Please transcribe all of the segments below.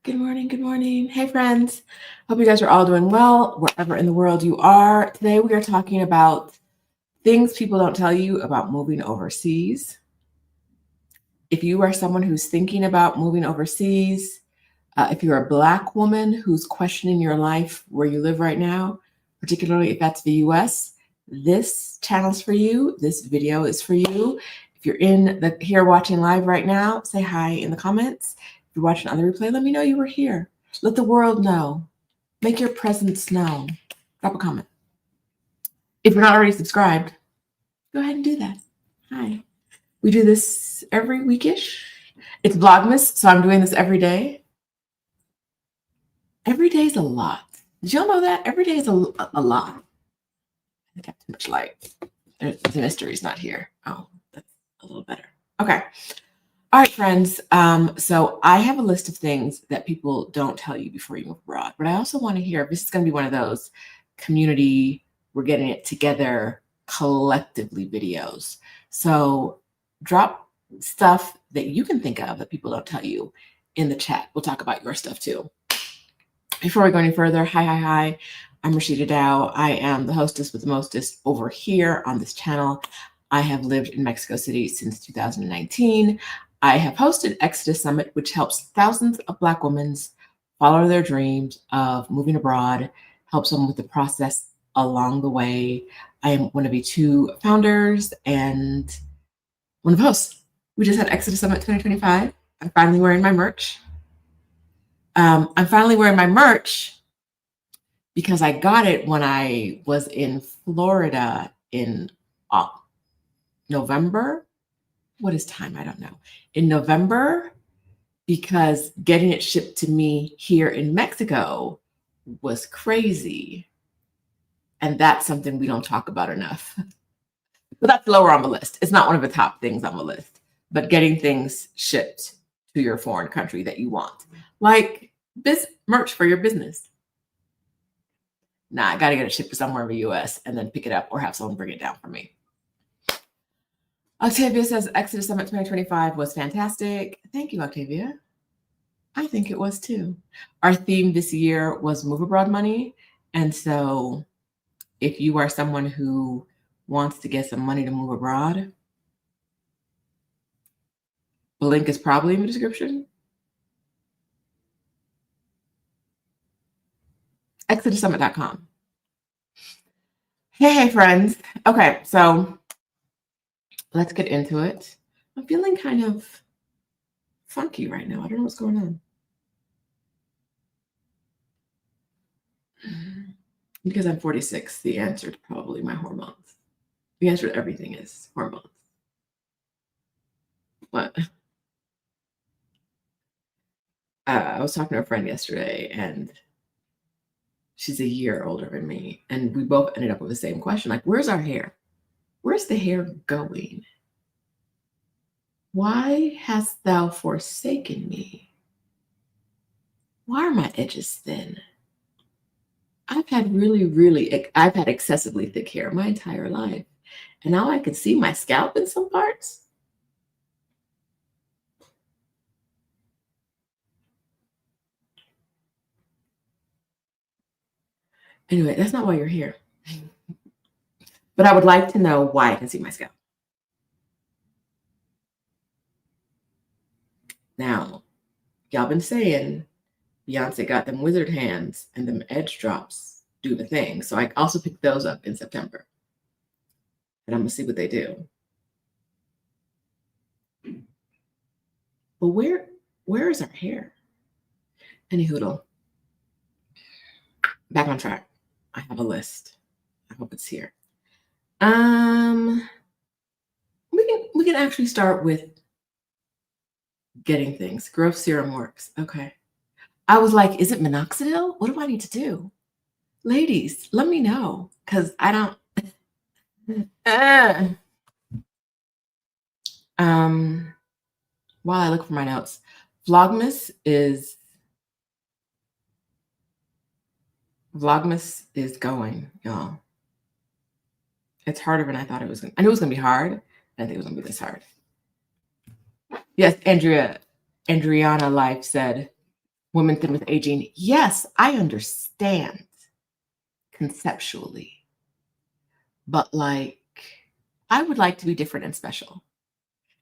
Good morning. Good morning. Hey, friends. Hope you guys are all doing well, wherever in the world you are. Today, we are talking about things people don't tell you about moving overseas. If you are someone who's thinking about moving overseas, if you're a Black woman who's questioning your life where you live right now, particularly if that's the US, this channel's for you. This video is for you. If you're here watching live right now, say hi in the comments. If you're watching on the replay, let me know you were here. Let the world know. Make your presence known. Drop a comment. If you're not already subscribed, go ahead and do that. Hi. We do this every weekish. It's Vlogmas, so I'm doing this every day. Every day is a lot. Did y'all know that? Every day is a lot. I think I have too much light. The mystery's not here. Oh, that's a little better. Okay. All right, friends. So I have a list of things that people don't tell you before you move abroad, but I also want to hear, this is going to be one of those community, we're getting it together collectively videos. So drop stuff that you can think of that people don't tell you in the chat. We'll talk about your stuff too. Before we go any further, hi. I'm Rashida Dow. I am the hostess with the mostest over here on this channel. I have lived in Mexico City since 2019. I have hosted Exodus Summit, which helps thousands of Black women follow their dreams of moving abroad, helps them with the process along the way. I am one of the two founders and one of the hosts. We just had Exodus Summit 2025. I'm finally wearing my merch. I'm finally wearing my merch because I got it when I was in Florida in November. What is time? I don't know. In November, because getting it shipped to me here in Mexico was crazy. And that's something we don't talk about enough. But that's lower on the list. It's not one of the top things on the list, but getting things shipped to your foreign country that you want. Like this merch for your business. Nah, I got to get it shipped to somewhere in the US and then pick it up or have someone bring it down for me. Octavia says Exodus Summit 2025 was fantastic. Thank you, Octavia. I think it was too. Our theme this year was Move Abroad Money. And so if you are someone who wants to get some money to move abroad, the link is probably in the description. ExodusSummit.com. Hey, friends. Okay, so let's get into it. I'm feeling kind of funky right now. I don't know what's going on. Because I'm 46, the answer to probably my hormones. The answer to everything is hormones. What? I was talking to a friend yesterday, and she's a year older than me, and we both ended up with the same question, like, where's our hair? Where's the hair going? Why hast thou forsaken me? Why are my edges thin? I've had I've had excessively thick hair my entire life, and now I can see my scalp in some parts. Anyway, that's not why you're here. But I would like to know why I can see my scalp. Now, y'all been saying Beyonce got them wizard hands and them edge drops do the thing. So I also picked those up in September. And I'm going to see what they do. But where is our hair? Any hoodle. Back on track. I have a list. I hope it's here. We can actually start with getting things. Growth serum works. Okay. I was like, is it minoxidil? What do I need to do? Ladies, let me know, because I don't. While I look for my notes, Vlogmas is going, y'all. It's harder than I thought it was. I knew it was gonna be hard. I didn't think it was gonna be this hard. Yes, Andriana Life said, women thin with aging. Yes, I understand conceptually, but like, I would like to be different and special.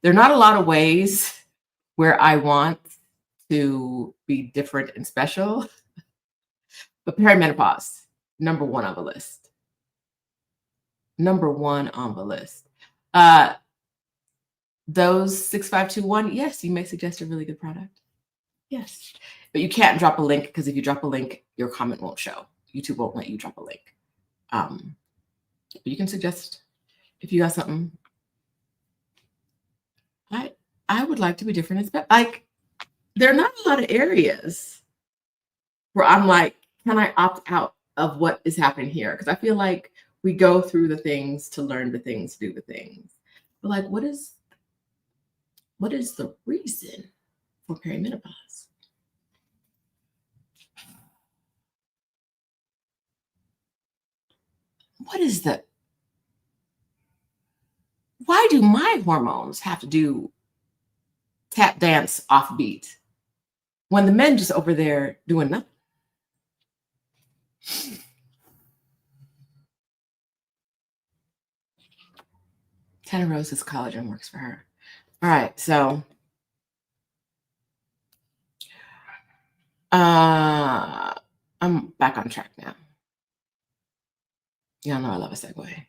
There are not a lot of ways where I want to be different and special, but perimenopause, number one on the list. Number one on the list. Those 6521, yes, you may suggest a really good product. Yes. But you can't drop a link, because if you drop a link, your comment won't show. YouTube won't let you drop a link. But you can suggest if you got something. I would like to be different. Like, there are not a lot of areas where I'm like, can I opt out of what is happening here? Because I feel like we go through the things to learn the things, to do the things. But like, what is the reason for perimenopause? Why do my hormones have to do tap dance off beat when the men just over there doing nothing? Tana Rose's collagen works for her. All right, so I'm back on track now. Y'all know I love a segue.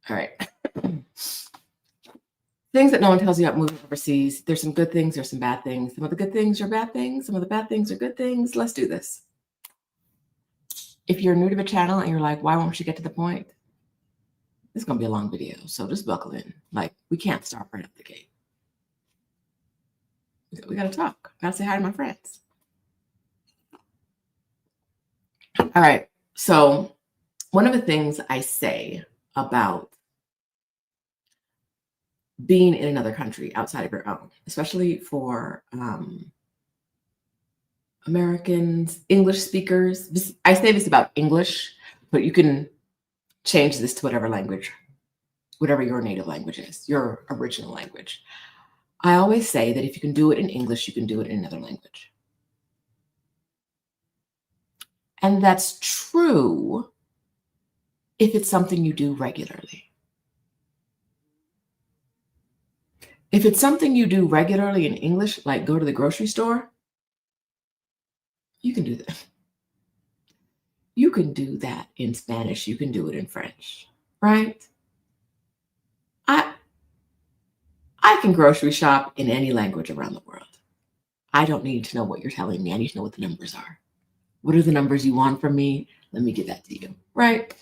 All right. Things that no one tells you about moving overseas. There's some good things, there's some bad things. Some of the good things are bad things, some of the bad things are good things. Let's do this. If you're new to the channel and you're like, why won't you get to the point? This is going to be a long video, so just buckle in. Like, we can't start right up the gate. We got to talk. Got to say hi to my friends. All right. So one of the things I say about being in another country outside of your own, especially for Americans, English speakers, I say this about English, but you can change this to whatever language, whatever your native language is, your original language. I always say that if you can do it in English, you can do it in another language. And that's true if it's something you do regularly. If it's something you do regularly in English, like go to the grocery store, you can do that. You can do that in Spanish. You can do it in French, right? I can grocery shop in any language around the world. I don't need to know what you're telling me. I need to know what the numbers are. What are the numbers you want from me? Let me give that to you, right?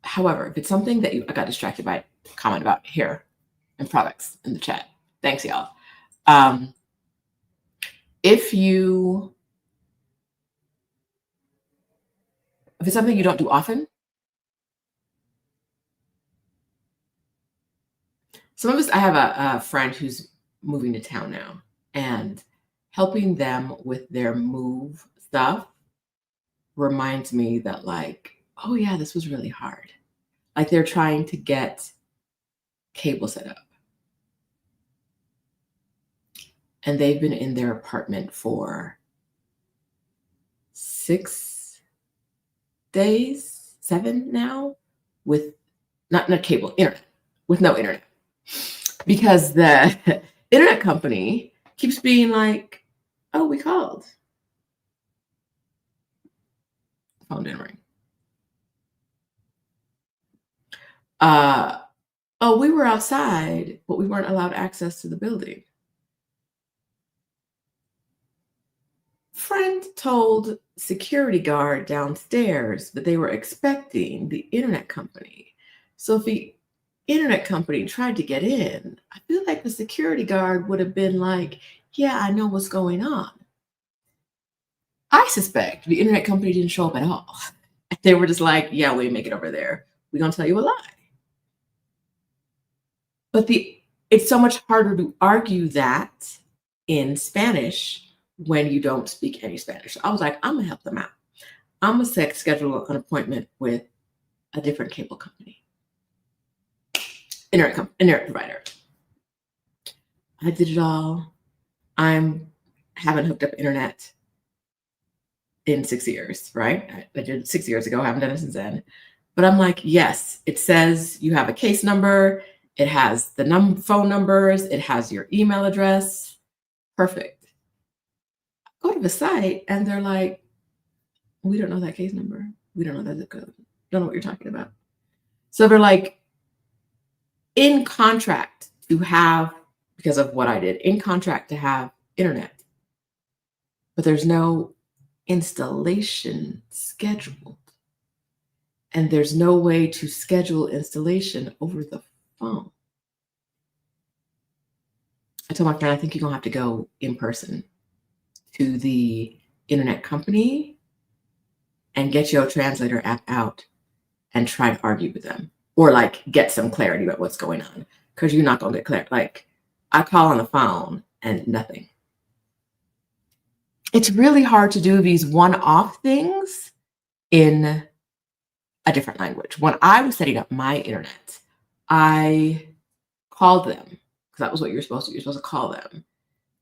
However, if it's something that I got distracted by a comment about hair and products in the chat. Thanks, y'all. If it's something you don't do often, some of us, I have a friend who's moving to town now, and helping them with their move stuff reminds me that, like, oh yeah, this was really hard. Like, they're trying to get cable set up. And they've been in their apartment for 6 days, 7 now, with not cable, internet, with no internet. Because the internet company keeps being like, oh, we called. The phone didn't ring. Oh, we were outside, but we weren't allowed access to the building. Friend told security guard downstairs that they were expecting the internet company. So if the internet company tried to get in, I feel like the security guard would have been like, yeah, I know what's going on. I suspect the internet company didn't show up at all. They were just like, yeah, we make it over there. We're going to tell you a lie. But it's so much harder to argue that in Spanish when you don't speak any Spanish. So I was like, I'm going to help them out. I'm going to schedule an appointment with a different cable company. internet provider. I did it all. Haven't hooked up internet in 6 years, right? I did it 6 years ago. I haven't done it since then. But I'm like, yes, it says you have a case number. It has the phone numbers. It has your email address. Perfect. Go to the site and they're like, we don't know that case number. We don't know that zip code. Don't know what you're talking about. So they're like, in contract to have, because of what I did, in contract to have internet, but there's no installation scheduled. And there's no way to schedule installation over the phone. I told my friend, I think you're going to have to go in person to the internet company and get your translator app out and try to argue with them or like get some clarity about what's going on, because you're not going to get clarity. Like, I call on the phone and nothing. It's really hard to do these one-off things in a different language. When I was setting up my internet, I called them because that was what you're supposed to do. You're supposed to call them.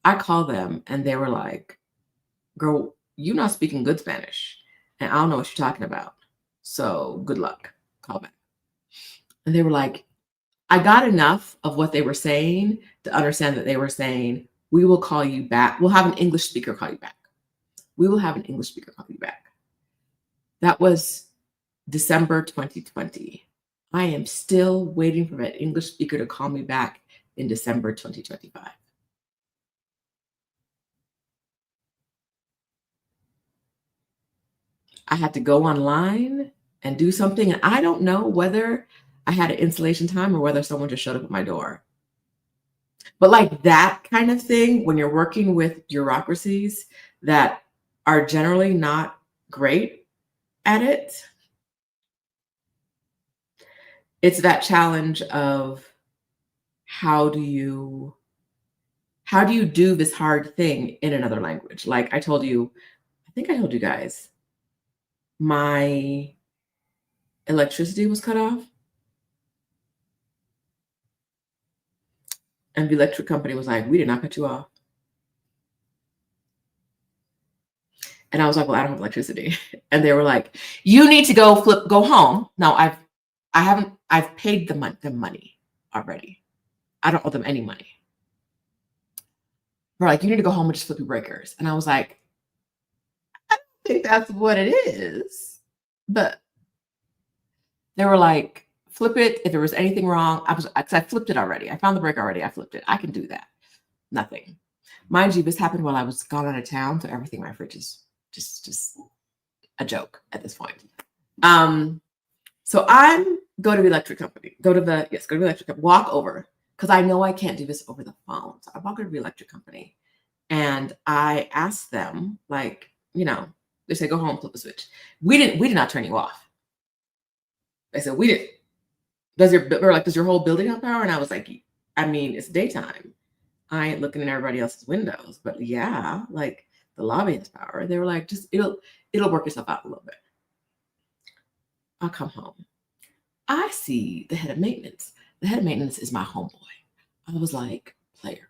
I called them and they were like, girl, you're not speaking good Spanish and I don't know what you're talking about. So good luck. Call back. And they were like, I got enough of what they were saying to understand that they were saying, we will call you back. We'll have an English speaker call you back. We will have an English speaker call you back. That was December 2020. I am still waiting for that English speaker to call me back in December 2025. I had to go online and do something. And I don't know whether I had an installation time or whether someone just showed up at my door. But like that kind of thing, when you're working with bureaucracies that are generally not great at it, it's that challenge of how do you do this hard thing in another language? Like I told you, I think I told you guys, my electricity was cut off. And the electric company was like, we did not cut you off. And I was like, well, I don't have electricity. And they were like, you need to go home. Now I've paid them money already. I don't owe them any money. They're like, you need to go home and just flip your breakers. And I was like, I don't think that's what it is. But they were like, flip it. If there was anything wrong, I flipped it already. I found the breaker already. I flipped it. I can do that. Nothing. Mind you, this happened while I was gone out of town. So everything in my fridge is just a joke at this point. So I'm go to the electric company, go to the electric company, walk over, because I know I can't do this over the phone. So I walk over to the electric company and I ask them, like, they say, go home, flip the switch. We did not turn you off. They said, we didn't. Does your whole building have power? And I was like, I mean, it's daytime. I ain't looking at everybody else's windows, but yeah, like the lobby has power. They were like, just it'll work itself out a little bit. I'll come home. I see the head of maintenance. The head of maintenance is my homeboy. I was like, player.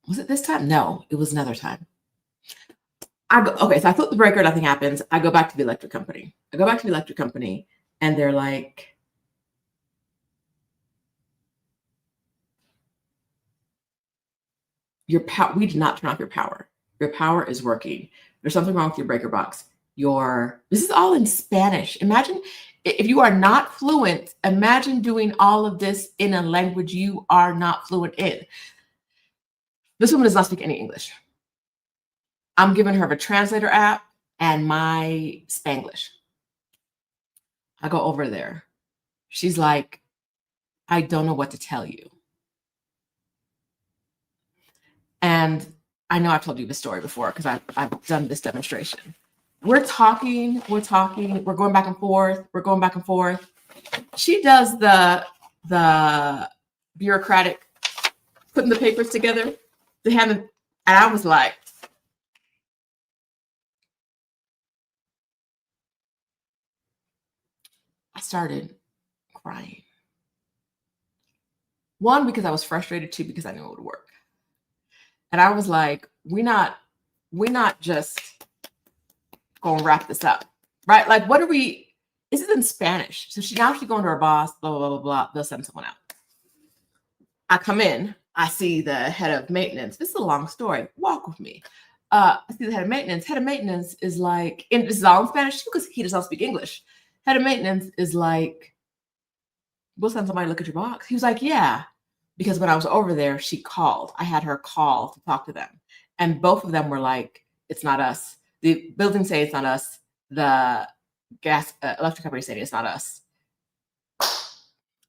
Was it this time? No, it was another time. Okay, so I flip the breaker, nothing happens. I go back to the electric company. And they're like, we did not turn off your power. Your power is working. There's something wrong with your breaker box. This is all in Spanish. Imagine if you are not fluent, imagine doing all of this in a language you are not fluent in. This woman does not speak any English. I'm giving her a translator app and my Spanglish. I go over there. She's like, I don't know what to tell you. And I know I've told you this story before because I've done this demonstration. We're talking, we're going back and forth. She does the bureaucratic putting the papers together. And I was like, I started crying. One, because I was frustrated. Two, because I knew it would work. And I was like, we're not just gonna wrap this up, right? Like, what are we? This is in Spanish. So she's going to her boss, blah, blah, blah, blah, blah. They'll send someone out. I come in, I see the head of maintenance. This is a long story. Walk with me. I see the head of maintenance. Head of maintenance is like, and this is all in Spanish because he does not speak English. Head of maintenance is like, we'll send somebody to look at your box. He was like, yeah. Because when I was over there, she called. I had her call to talk to them. And both of them were like, it's not us. The building say it's not us. The gas electric company say it's not us.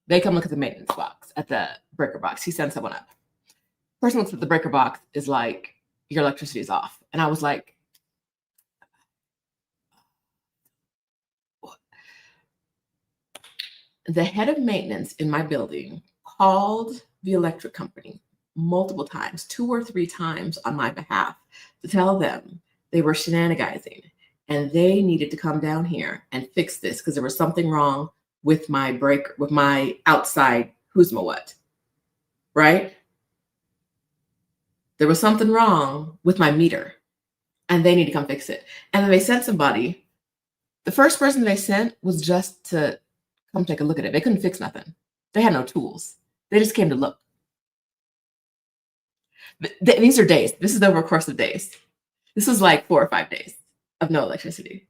They come look at the maintenance box, at the breaker box. He sends someone up. Person looks at the breaker box is like, your electricity is off. And I was like, what? The head of maintenance in my building called the electric company multiple times, 2 or 3 times on my behalf, to tell them they were shenanigizing and they needed to come down here and fix this because there was something wrong with my breaker, with my outside who's my what, right? There was something wrong with my meter and they need to come fix it. And then they sent somebody. The first person they sent was just to come take a look at it. They couldn't fix nothing. They had no tools. They just came to look. These are days. This is over a course of days. This was like 4 or 5 days of no electricity.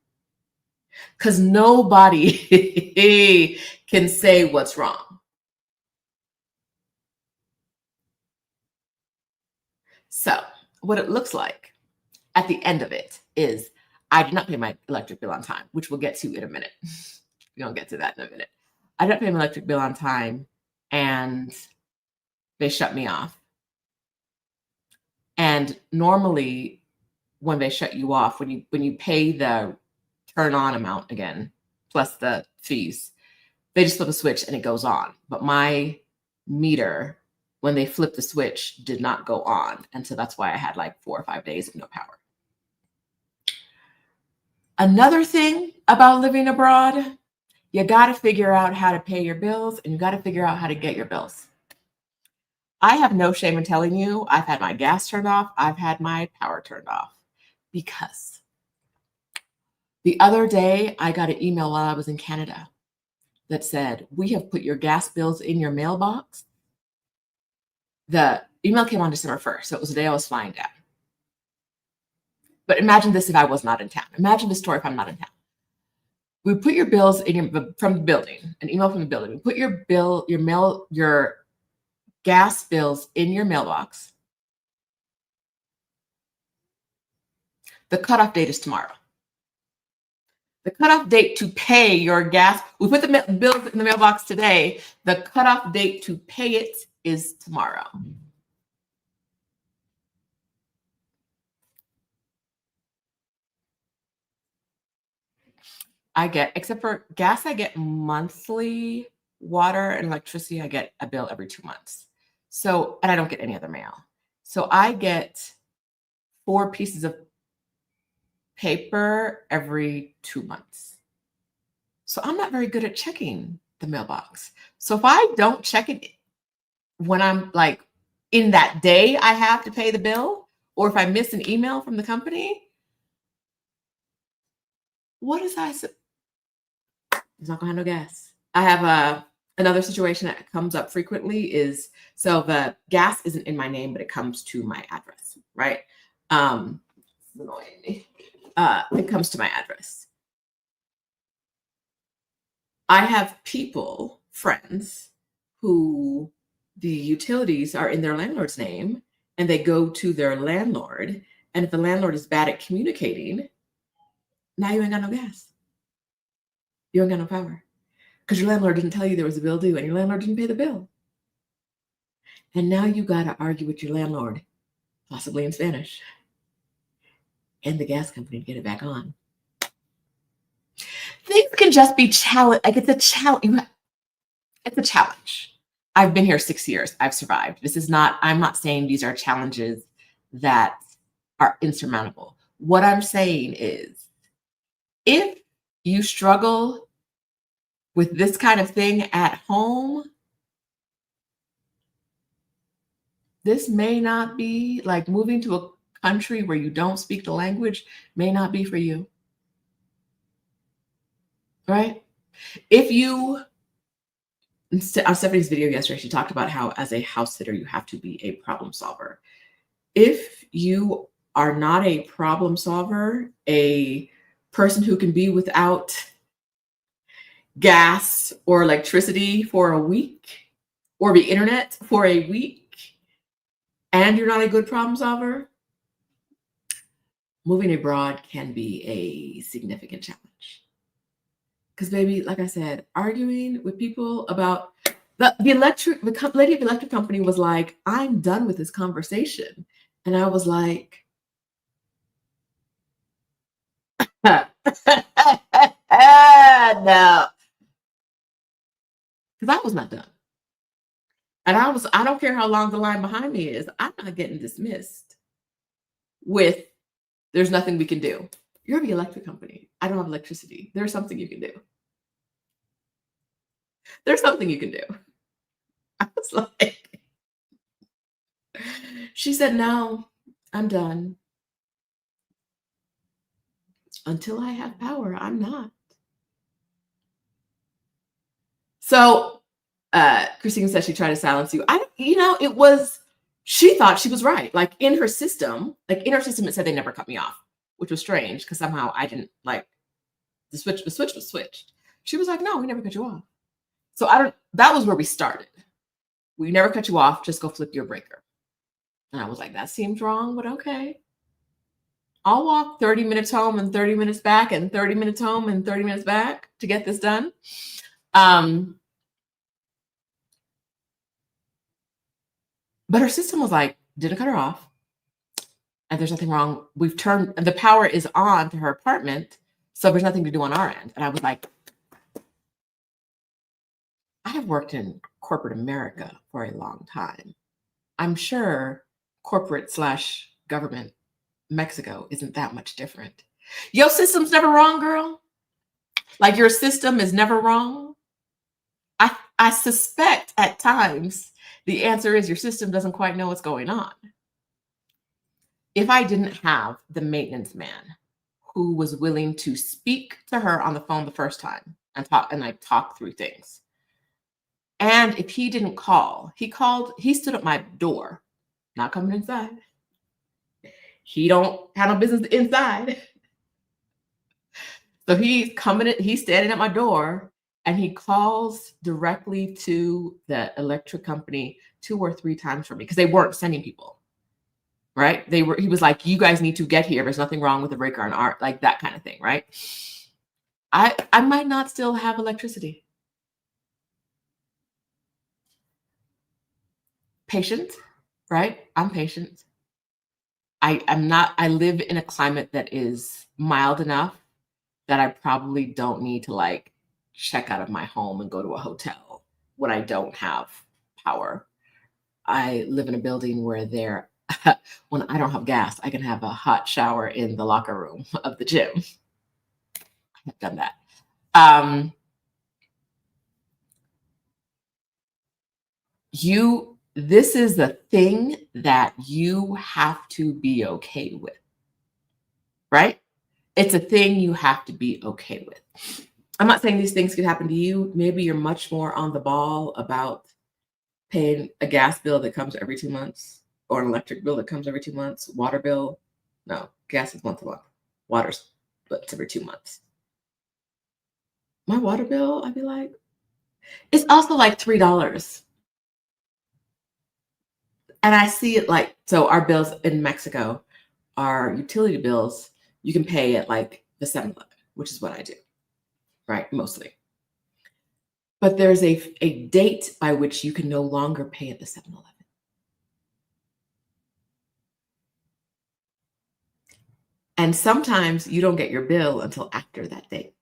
Because nobody can say what's wrong. So what it looks like at the end of it is I did not pay my electric bill on time, which we'll get to in a minute. We're going to get to that in a minute. I didn't pay my electric bill on time and they shut me off. And normally when they shut you off, when you pay the turn on amount again, plus the fees, they just flip a switch and it goes on. But my meter, when they flipped the switch, did not go on. And so that's why I had like 4 or 5 days of no power. Another thing about living abroad, you got to figure out how to pay your bills and you got to figure out how to get your bills. I have no shame in telling you, I've had my gas turned off. I've had my power turned off because the other day I got an email while I was in Canada that said, we have put your gas bills in your mailbox. The email came on December 1st. So it was the day I was flying down. But imagine this if I was not in town. Imagine the story if I'm not in town. We put your bills in from the building, an email from the building. We put your gas bills in your mailbox. The cutoff date is tomorrow. The cutoff date to pay your gas, we put the bills in the mailbox today. The cutoff date to pay it is tomorrow. I get, except for gas, I get monthly. Water and electricity, I get a bill every 2 months. So, and I don't get any other mail. So I get 4 pieces of paper every 2 months. So I'm not very good at checking the mailbox. So if I don't check it when I'm like in that day I have to pay the bill, or if I miss an email from the company, what is I? It's not gonna have no gas. I have another situation that comes up frequently is, so the gas isn't in my name, but it comes to my address, right? It's annoying me. It comes to my address. I have people, friends, who the utilities are in their landlord's name and they go to their landlord. And if the landlord is bad at communicating, now you ain't got no gas. You ain't got no power because your landlord didn't tell you there was a bill due and your landlord didn't pay the bill. And now you got to argue with your landlord, possibly in Spanish, and the gas company to get it back on. Things can just be challenge. Like it's a challenge. It's a challenge. I've been here 6 years. I've survived. This is not, I'm not saying these are challenges that are insurmountable. What I'm saying is, if you struggle with this kind of thing at home, this may not be like moving to a country where you don't speak the language may not be for you. Right? If you, on Stephanie's video yesterday, she talked about how as a house sitter, you have to be a problem solver. If you are not a problem solver, a person who can be without gas or electricity for a week or the internet for a week, and you're not a good problem solver, moving abroad can be a significant challenge. Because, baby, like I said, arguing with people about the lady of the electric company was like, I'm done with this conversation. And I was like, no. Because I was not done. And I don't care how long the line behind me is, I'm not getting dismissed with there's nothing we can do. You're the electric company. I don't have electricity. There's something you can do. There's something you can do. I was like, she said, no, I'm done. Until I have power, I'm not. So Christine said she tried to silence you. She thought she was right. Like in her system, it said they never cut me off, which was strange because somehow I didn't like the switch was switched. She was like, no, we never cut you off. So that was where we started. We never cut you off, just go flip your breaker. And I was like, that seems wrong, but okay. I'll walk 30 minutes home and 30 minutes back and 30 minutes home and 30 minutes back to get this done. But her system was like, didn't cut her off. And there's nothing wrong. The power is on to her apartment. So there's nothing to do on our end. And I was like, I have worked in corporate America for a long time. I'm sure corporate/government Mexico isn't that much different. Your system's never wrong, girl. Like your system is never wrong. I suspect at times the answer is your system doesn't quite know what's going on. If I didn't have the maintenance man who was willing to speak to her on the phone the first time and talk through things, and if he didn't call, he stood at my door, not coming inside. He don't have no business inside. So he's standing at my door and he calls directly to the electric company 2 or 3 times for me because they weren't sending people. Right? He was like, you guys need to get here. There's nothing wrong with the breaker on art, like that kind of thing, right? I might not still have electricity. Patient, right? I'm patient. I live in a climate that is mild enough that I probably don't need to like check out of my home and go to a hotel when I don't have power. I live in a building where when I don't have gas, I can have a hot shower in the locker room of the gym. I have done that. This is the thing that you have to be okay with, right? It's a thing you have to be okay with. I'm not saying these things could happen to you. Maybe you're much more on the ball about paying a gas bill that comes every 2 months or an electric bill that comes every 2 months, water bill. No, gas is once a month. Water's but every 2 months. My water bill, I'd be like, it's also like $3. And I see it like, so our bills in Mexico, our utility bills, you can pay at like the 7-Eleven, which is what I do, right? Mostly. But there's a date by which you can no longer pay at the 7-Eleven. And sometimes you don't get your bill until after that date.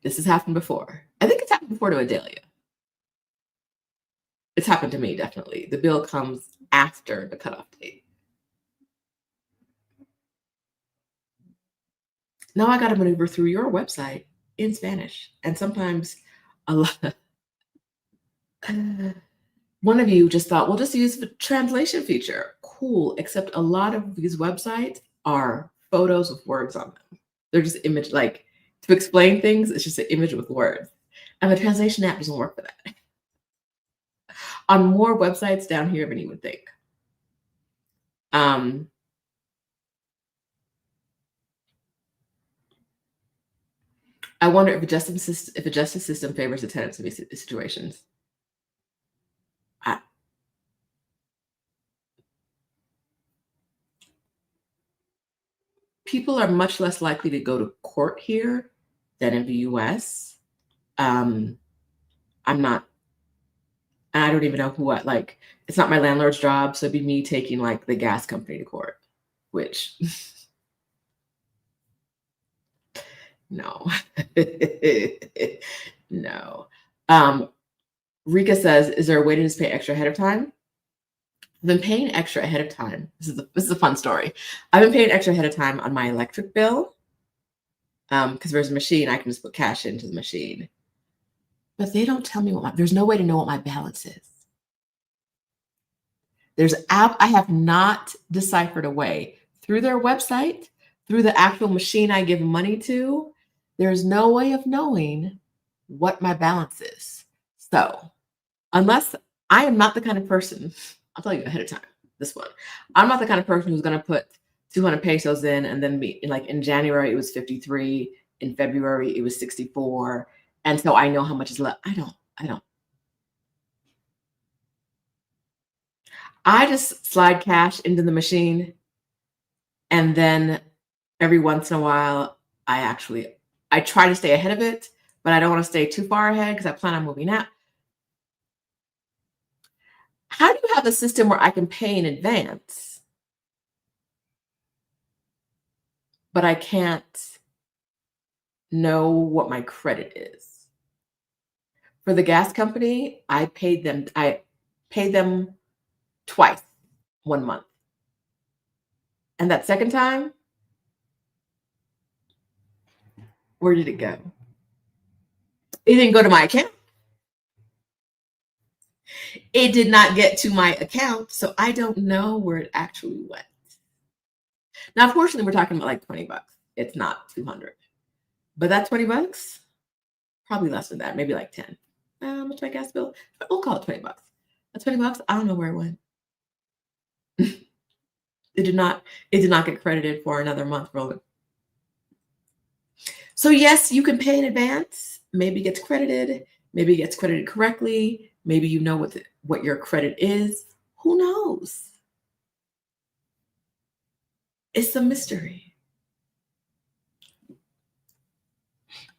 This has happened before. I think it's happened before to Adelia. It's happened to me, definitely. The bill comes after the cutoff date. now I got to maneuver through your website in Spanish. And sometimes a lot, one of you just thought, we'll just use the translation feature. Cool. Except a lot of these websites are photos with words on them. They're just image, like to explain things, it's just an image with words. And the translation app doesn't work for that. On more websites down here than you would think. I wonder if a justice system favors the tenants in these situations. People are much less likely to go to court here than in the US. I'm not, I don't even know who like, it's not my landlord's job. So it'd be me taking like the gas company to court, which no, no. Rika says, is there a way to just pay extra ahead of time? I've been paying extra ahead of time. This is a fun story. I've been paying extra ahead of time on my electric bill. Because there's a machine, I can just put cash into the machine. But they don't tell me there's no way to know what my balance is. I have not deciphered a way through their website, through the actual machine I give money to. There's no way of knowing what my balance is. So unless I am not the kind of person, I'll tell you ahead of time, this one. I'm not the kind of person who's going to put 200 pesos in and then like in January, it was 53. In February, it was 64. And so I know how much is left. I don't. I just slide cash into the machine. And then every once in a while, I try to stay ahead of it, but I don't want to stay too far ahead because I plan on moving out. How do you have a system where I can pay in advance, but I can't know what my credit is? For the gas company, I paid them twice, 1 month. And that second time, where did it go? It didn't go to my account. It did not get to my account, so I don't know where it actually went. Now, unfortunately, we're talking about like $20. It's not 200. But that $20, probably less than that, maybe like 10. How much my gas bill? We'll call it $20. That $20, I don't know where it went. It did not get credited for another month rolling. So yes, you can pay in advance. Maybe it gets credited. Maybe it gets credited correctly. Maybe you know what your credit is. Who knows? It's a mystery.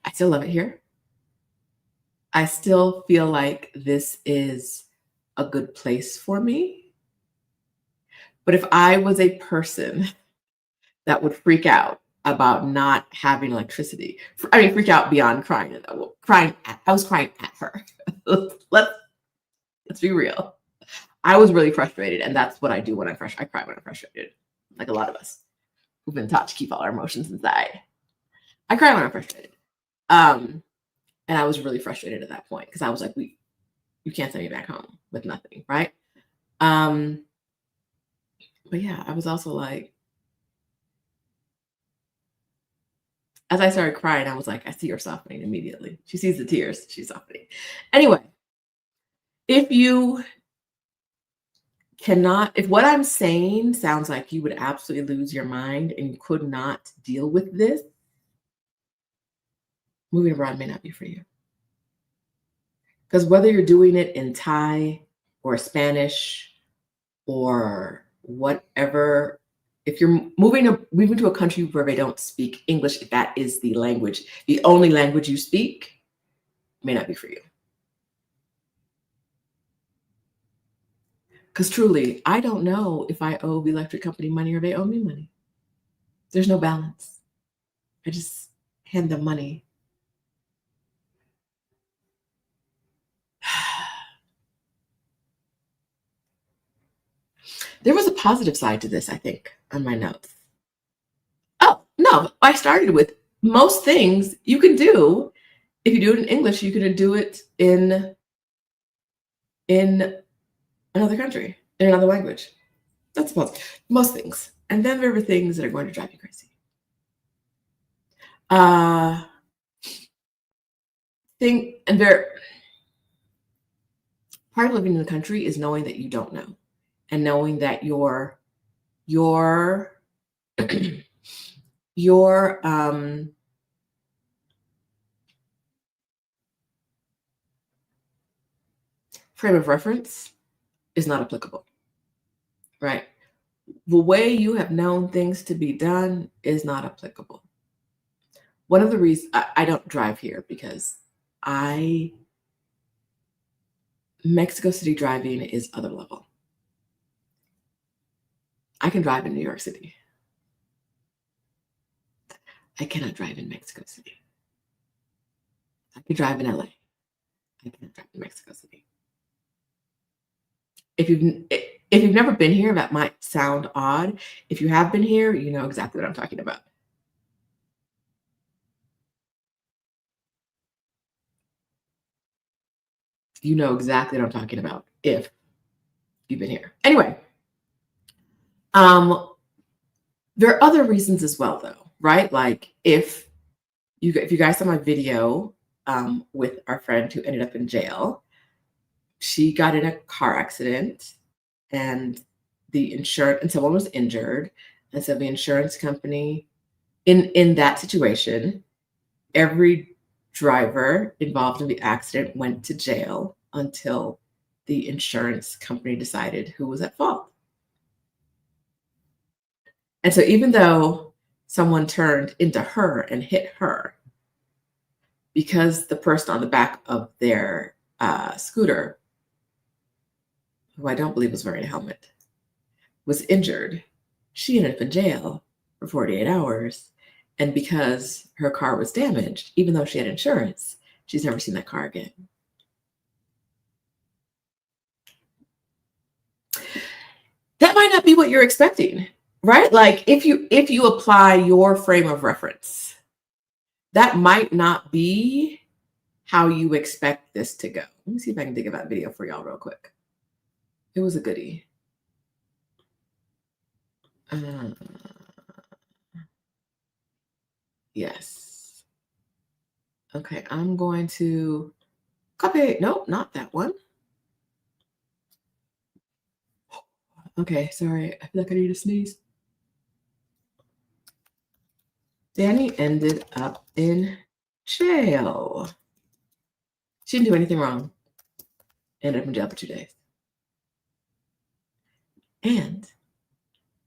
I still love it here. I still feel like this is a good place for me. But if I was a person that would freak out about not having electricity, freak out beyond crying. I was crying at her. Let's be real. I was really frustrated, and that's what I do when I cry when I'm frustrated, like a lot of us who've been taught to keep all our emotions inside. I cry when I'm frustrated. And I was really frustrated at that point because I was like, you can't send me back home with nothing, right? But yeah, I was also like, as I started crying, I was like, I see her softening immediately. She sees the tears, she's softening. Anyway, if what I'm saying sounds like you would absolutely lose your mind and you could not deal with this, moving abroad may not be for you. Because whether you're doing it in Thai or Spanish or whatever, if you're moving to a country where they don't speak English, if that is the language, the only language you speak, may not be for you. Because truly, I don't know if I owe the electric company money or they owe me money. There's no balance. I just hand them money. There was a positive side to this, I think, on my notes. Oh, no, I started with most things you can do. If you do it in English, you can do it in another country, in another language. That's most things. And then there are things that are going to drive you crazy. Part of living in the country is knowing that you don't know, and knowing that your frame of reference is not applicable, right? The way you have known things to be done is not applicable. One of the reasons I don't drive here because Mexico City driving is other level. I can drive in New York City. I cannot drive in Mexico City. I can drive in LA. I cannot drive in Mexico City. If you've never been here, that might sound odd. If you have been here, you know exactly what I'm talking about. You know exactly what I'm talking about if you've been here. Anyway, there are other reasons as well, though, right? Like if you guys saw my video with our friend who ended up in jail, she got in a car accident and someone was injured. And so the insurance company in that situation, every driver involved in the accident went to jail until the insurance company decided who was at fault. And so even though someone turned into her and hit her, because the person on the back of their scooter, who I don't believe was wearing a helmet, was injured, she ended up in jail for 48 hours. And because her car was damaged, even though she had insurance, she's never seen that car again. That might not be what you're expecting, right? Like if you apply your frame of reference, that might not be how you expect this to go. Let me see if I can dig of that video for y'all real quick. It was a goodie. Yes. Okay, I'm going to copy. Nope, not that one. Okay, sorry. I feel like I need to sneeze. Danny ended up in jail. She didn't do anything wrong. Ended up in jail for 2 days. And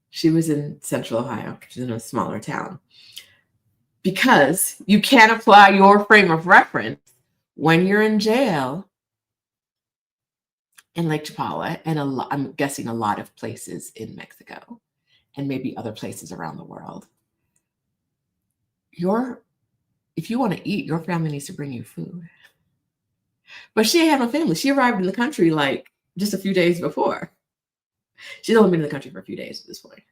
she was in Central Ohio. She's in a smaller town. Because you can't apply your frame of reference when you're in jail in Lake Chapala, and I'm guessing a lot of places in Mexico, and maybe other places around the world. If you want to eat, your family needs to bring you food. But she ain't had no family. She arrived in the country like just a few days before. She's only been in the country for a few days at this point.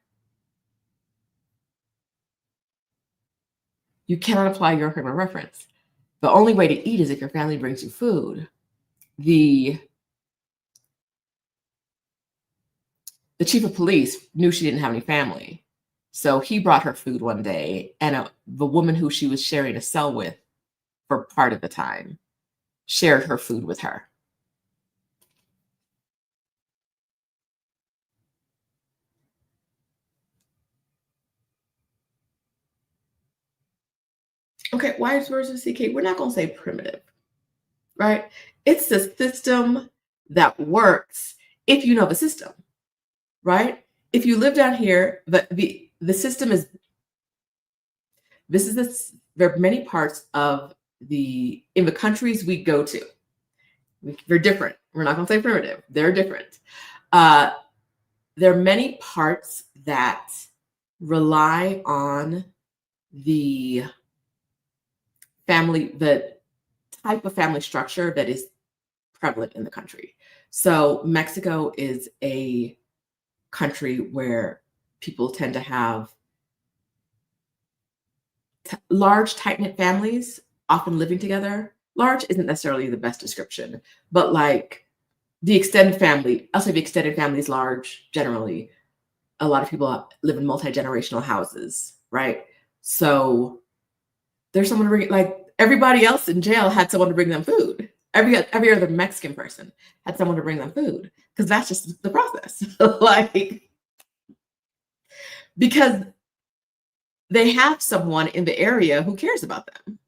You cannot apply your frame of reference. The only way to eat is if your family brings you food. The chief of police knew she didn't have any family. So he brought her food one day, and the woman who she was sharing a cell with for part of the time shared her food with her. Okay, why is words with CK? We're not going to say primitive, right? It's the system that works if you know the system, right? If you live down here, the system is, there are many parts of in the countries we go to. They're different. We're not going to say primitive. They're different. There are many parts that rely on the type of family structure that is prevalent in the country. So Mexico is a country where people tend to have large, tight-knit families often living together. Large isn't necessarily the best description, but like the extended family, I'll say the extended family is large generally. A lot of people live in multi-generational houses, right? So there's someone to bring, like everybody else in jail had someone to bring them food. Every other Mexican person had someone to bring them food because that's just the process. Like, because they have someone in the area who cares about them.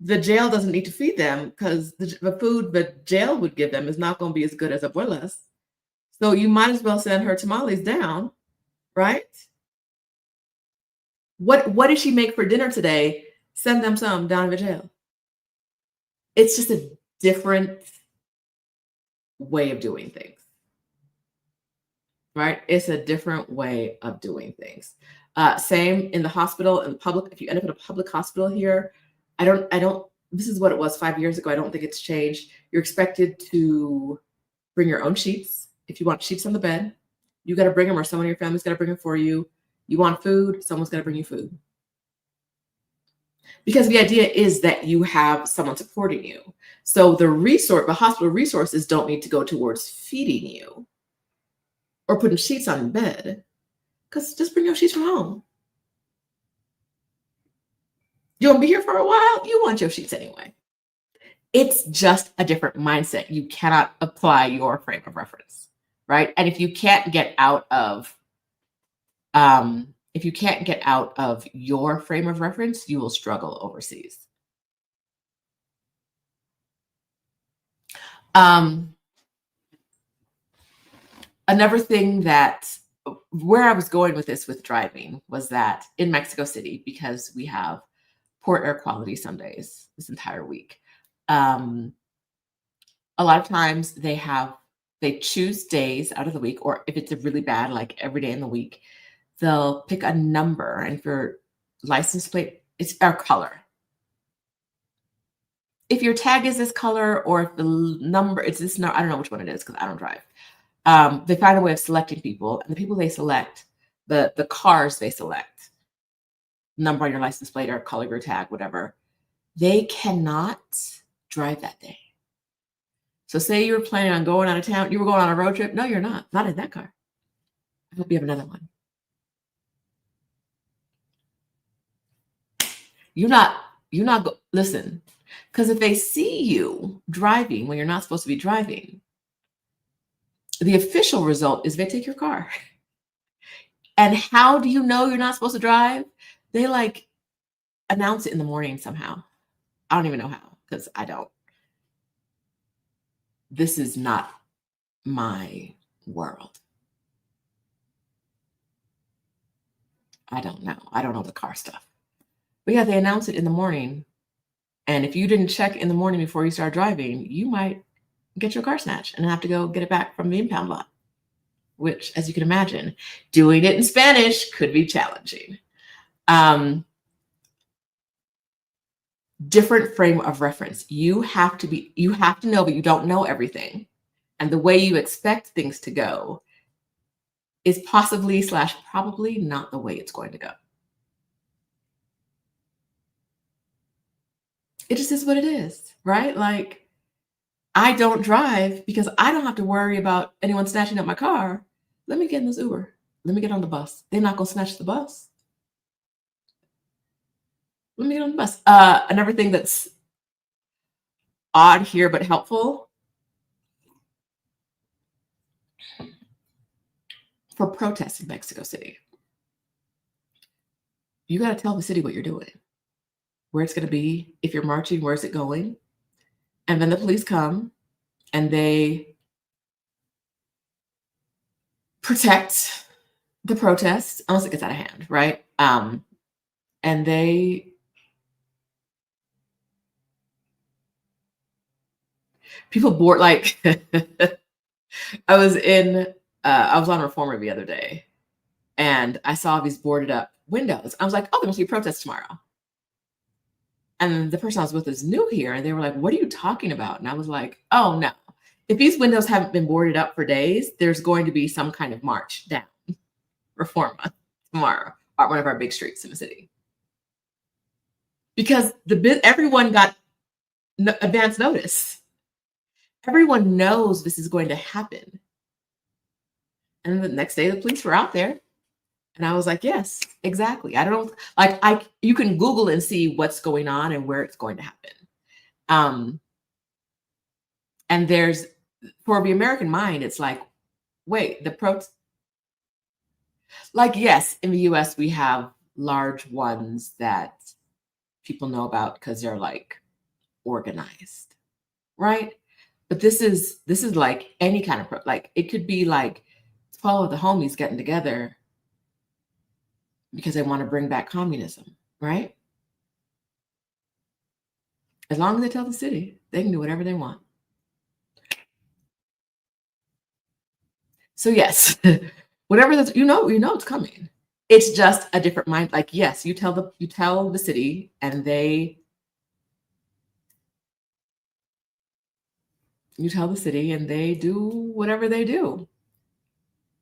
The jail doesn't need to feed them because the food the jail would give them is not going to be as good as abuela's. So you might as well send her tamales down, right? What did she make for dinner today? Send them some down to the jail. It's just a different way of doing things, right? It's a different way of doing things. Same in the hospital and public. If you end up in a public hospital here, I don't, this is what it was 5 years ago. I don't think it's changed. You're expected to bring your own sheets. If you want sheets on the bed, you got to bring them, or someone in your family's got to bring them for you. You want food, someone's got to bring you food. Because the idea is that you have someone supporting you. So the hospital resources don't need to go towards feeding you or putting sheets on your bed, because just bring your sheets from home. You're going to be here for a while. You want your sheets anyway. It's just a different mindset. You cannot apply your frame of reference, right? And if you can't get out of your frame of reference, you will struggle overseas. Another thing that where I was going with this with driving was that in Mexico City, because we have poor air quality some days this entire week, a lot of times they choose days out of the week, or if it's a really bad, like every day in the week, they'll pick a number, and if your license plate, it's our color. If your tag is this color, or if the number it's this number, I don't know which one it is because I don't drive. They find a way of selecting people, and the people they select, the cars they select, number on your license plate or color your tag, whatever, they cannot drive that day. So say you were planning on going out of town, you were going on a road trip. No, you're not in that car. I hope you have another one. Listen, because if they see you driving when you're not supposed to be driving, the official result is they take your car. And how do you know you're not supposed to drive? They like announce it in the morning somehow. I don't even know how, because I don't. This is not my world. I don't know. I don't know the car stuff. But yeah, they announce it in the morning. And if you didn't check in the morning before you start driving, you might get your car snatched and have to go get it back from the impound lot, which, as you can imagine, doing it in Spanish could be challenging. Different frame of reference. You have to know, but you don't know everything. And the way you expect things to go is possibly/probably not the way it's going to go. It just is what it is, right? Like, I don't drive because I don't have to worry about anyone snatching up my car. Let me get in this Uber. Let me get on the bus. They're not going to snatch the bus. Let me get on the bus. Another thing that's odd here but helpful, for protests in Mexico City, you got to tell the city what you're doing, where it's going to be. If you're marching, where's it going? And then the police come and they protect the protest unless it gets out of hand, right? And people board, like I was on Reformer the other day, and I saw these boarded up windows. I was like, oh, there must be a protest tomorrow. And the person I was with is new here, and they were like, what are you talking about? And I was like, oh, no. If these windows haven't been boarded up for days, there's going to be some kind of march down Reforma tomorrow, or one of our big streets in the city. because everyone got advance notice. Everyone knows this is going to happen. And then the next day, the police were out there. And I was like, yes, exactly. I don't like, you can Google and see what's going on and where it's going to happen. And there's, for the American mind, it's like, wait, like, yes, in the US, we have large ones that people know about because they're like organized, right? But this is like any kind of, like, it could be like 12 of the homies getting together because they want to bring back communism, right? As long as they tell the city, they can do whatever they want. So yes, whatever that's, you know it's coming. It's just a different mind. Like, yes, you tell the city, and you tell the city, and they do whatever they do.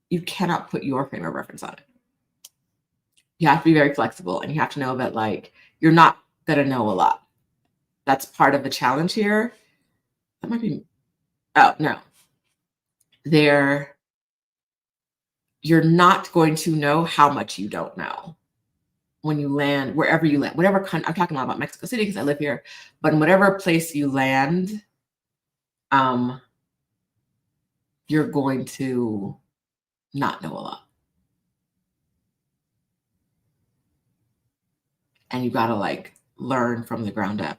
You cannot put your frame of reference on it. You have to be very flexible, and you have to know that, like, you're not gonna know a lot. That's part of the challenge here. That might be, oh no. You're not going to know how much you don't know when you land, wherever you land, whatever country. I'm talking a lot about Mexico City because I live here, but in whatever place you land, you're going to not know a lot. And you gotta like learn from the ground up.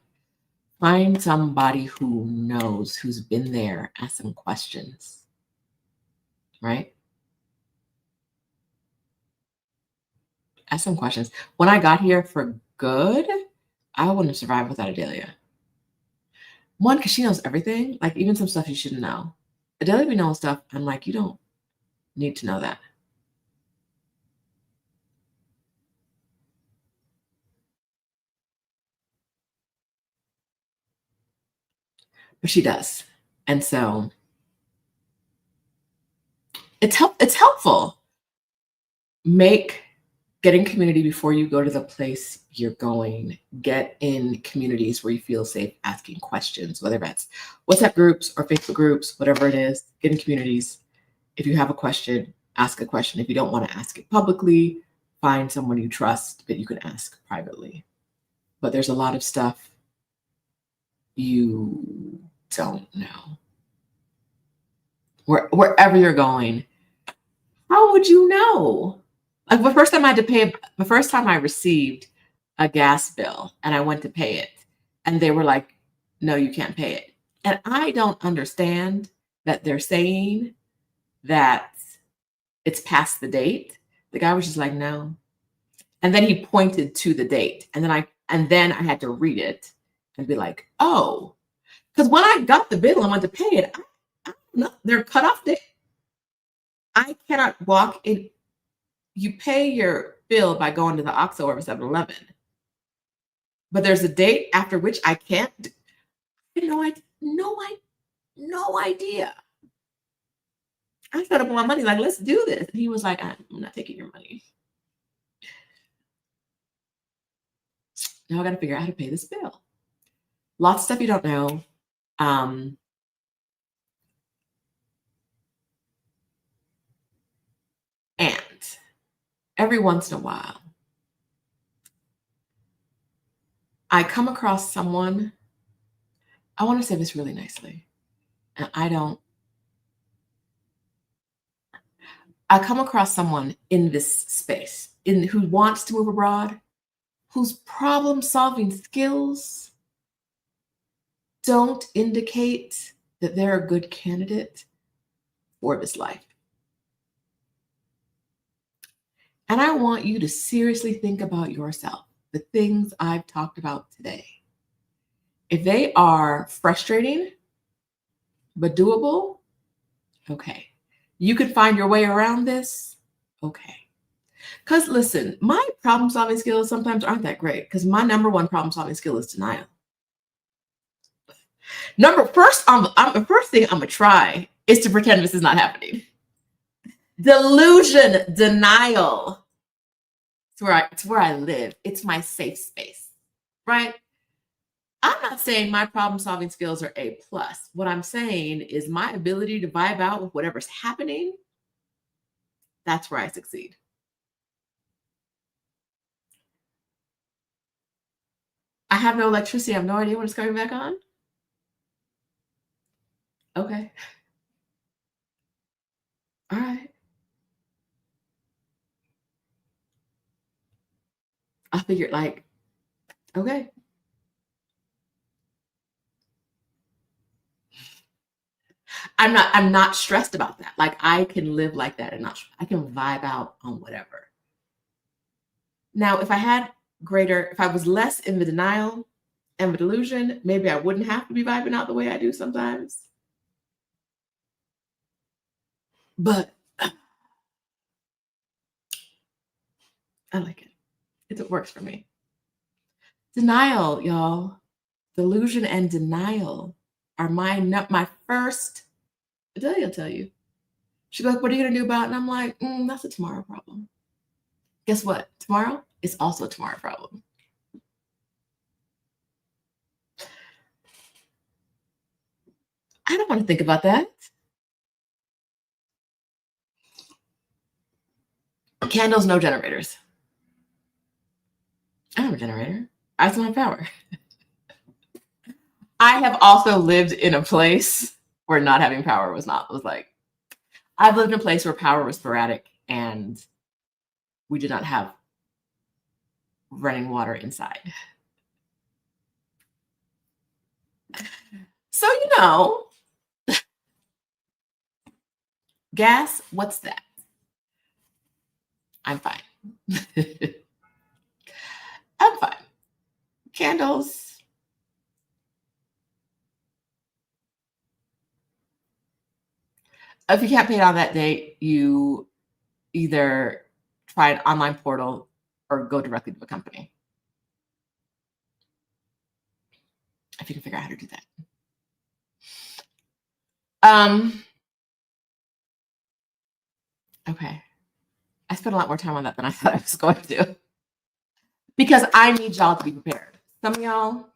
Find somebody who knows, who's been there, ask them questions, right? Ask some questions. When I got here for good, I wouldn't have survived without Adelia. One, because she knows everything, like even some stuff you shouldn't know. Adelia be knowing stuff, I'm like, you don't need to know that. But she does. And so it's helpful. Get in community before you go to the place you're going. Get in communities where you feel safe asking questions, whether that's WhatsApp groups or Facebook groups, whatever it is. Get in communities. If you have a question, ask a question. If you don't want to ask it publicly, find someone you trust that you can ask privately. But there's a lot of stuff you don't know. Wherever you're going, how would you know? Like the first time I received a gas bill and I went to pay it, and they were like, no, you can't pay it. And I don't understand that they're saying that it's past the date. The guy was just like, no. And then he pointed to the date. And then I had to read it and be like, oh, because when I got the bill and went to pay it, I don't know, they're cut off date. I cannot walk in. You pay your bill by going to the OXXO or 7-Eleven. But there's a date after which I can't. No idea. I set up my money like, let's do this. And he was like, I'm not taking your money. Now I got to figure out how to pay this bill. Lots of stuff you don't know. And every once in a while, I come across someone. I want to say this really nicely. And I come across someone in this space who wants to move abroad, whose problem-solving skills don't indicate that they're a good candidate for this life. And I want you to seriously think about yourself, the things I've talked about today. If they are frustrating, but doable, okay. You could find your way around this, okay. Because listen, my problem-solving skills sometimes aren't that great because my number one problem-solving skill is denial. The first thing I'm gonna try is to pretend this is not happening. Delusion, denial. It's where I live. It's my safe space, right? I'm not saying my problem solving skills are A plus. What I'm saying is my ability to vibe out with whatever's happening, that's where I succeed. I have no electricity. I have no idea when it's coming back on. Okay. All right. I figured like, okay. I'm not stressed about that. Like I can live like that and I can vibe out on whatever. Now, if I was less in the denial and the delusion, maybe I wouldn't have to be vibing out the way I do sometimes. But I like it. It works for me. Denial, y'all. Delusion and denial are my first. Adelia will tell you. She's like, "What are you gonna do about it?" And I'm like, "That's a tomorrow problem." Guess what? Tomorrow is also a tomorrow problem. I don't want to think about that. Candles, no generators. I have a generator. I still have power. I have also lived in a place where not having power was like, I've lived in a place where power was sporadic and we did not have running water inside. So, gas, what's that? I'm fine. I'm fine. Candles. If you can't pay it on that date, you either try an online portal or go directly to the company. If you can figure out how to do that. Okay. I spent a lot more time on that than I thought I was going to. Because I need y'all to be prepared. Some of y'all,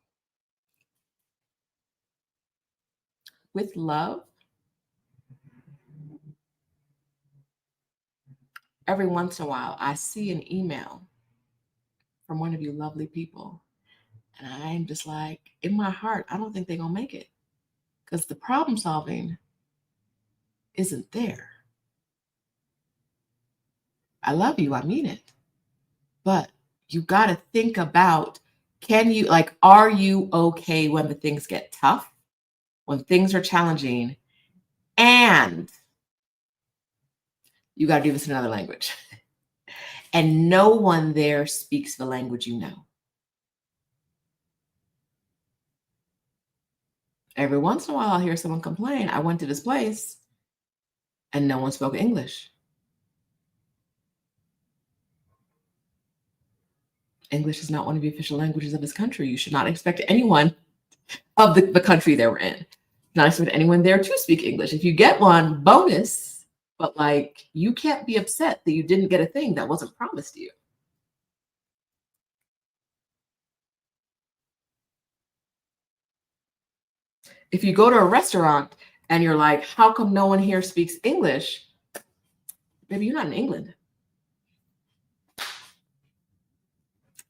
with love, every once in a while, I see an email from one of you lovely people. And I'm just like, in my heart, I don't think they're going to make it. Because the problem solving isn't there. I love you. I mean it. But you got to think about, are you okay when the things get tough, when things are challenging, and you got to do this in another language. And no one there speaks the language you know. Every once in a while, I'll hear someone complain, I went to this place and no one spoke English. English is not one of the official languages of this country. You should not expect anyone of the country that we're in. Not expect anyone there to speak English. If you get one, bonus, but you can't be upset that you didn't get a thing that wasn't promised to you. If you go to a restaurant and you're like, how come no one here speaks English? Maybe you're not in England.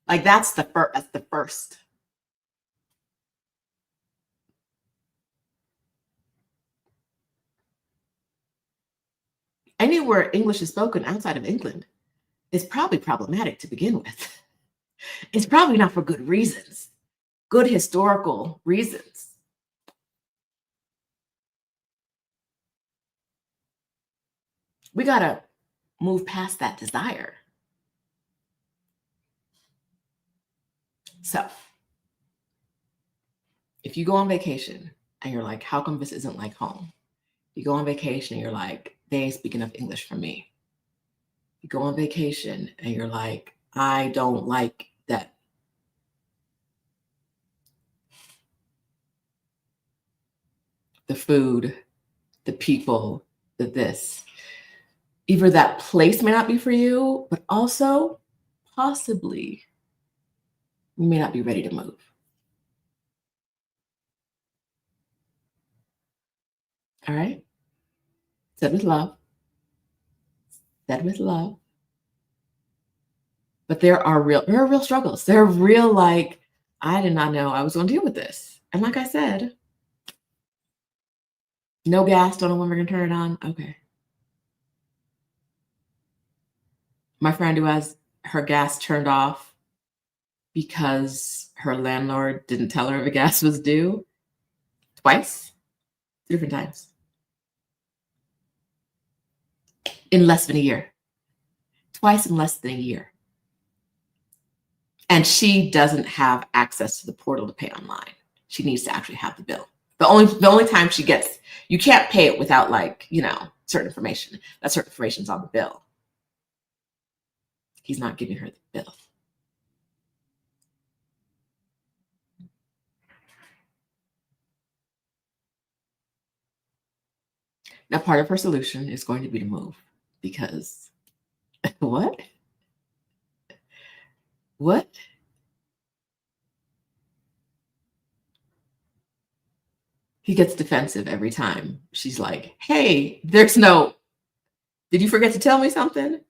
That's the first. Anywhere English is spoken outside of England is probably problematic to begin with. It's probably not for good reasons, good historical reasons. We got to move past that desire. So, if you go on vacation and you're like, how come this isn't like home? You go on vacation and you're like, they ain't speaking enough English for me. You go on vacation and you're like, I don't like that. The food, the people, the this. Either that place may not be for you, but also possibly You may not be ready to move. All right? Said with love. Said with love. But there are real struggles. There are real, like, I did not know I was going to deal with this. And like I said, no gas, don't know when we're going to turn it on. Okay. My friend who has her gas turned off because her landlord didn't tell her the gas was due twice, 2 different times in less than a year. Twice in less than a year. And she doesn't have access to the portal to pay online. She needs to actually have the bill. The only time she gets, you can't pay it without, like, certain information. That certain information's on the bill. He's not giving her the bill. Now, part of her solution is going to be to move, because what? What? He gets defensive every time she's like, hey, did you forget to tell me something?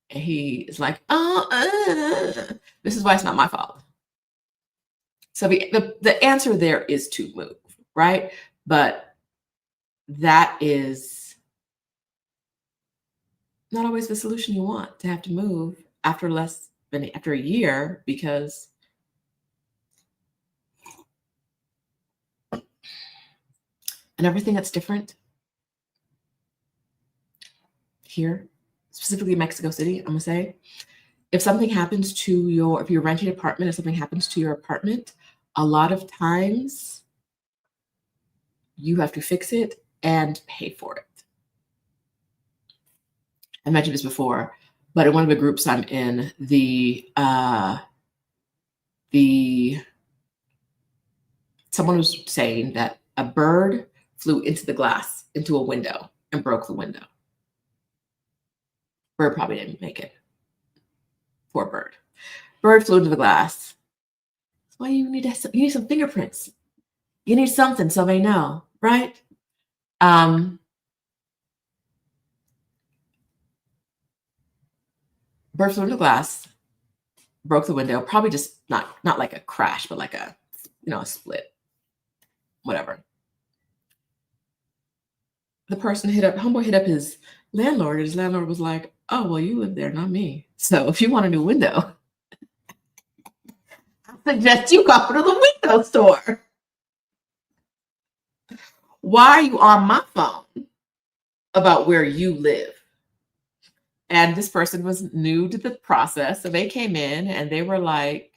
And he is like, this is why it's not my fault. So the answer there is to move, right? But that is not always the solution you want, to have to move after a year, because and everything that's different here, specifically Mexico City, I'm gonna say, if you're renting an apartment, if something happens to your apartment, a lot of times you have to fix it and pay for it. I mentioned this before, but in one of the groups I'm in, someone was saying that a bird flew into a window and broke the window. Bird probably didn't make it. Poor bird. Bird flew into the glass. That's why you need some fingerprints. You need something so they know, right? Bird flew into the glass, broke the window. Probably just not like a crash, but like a split, whatever. The person homeboy hit up his landlord, and his landlord was like, oh, well, you live there, not me. So if you want a new window, I suggest you go to the window store. Why are you on my phone about where you live? And this person was new to the process. So they came in and they were like,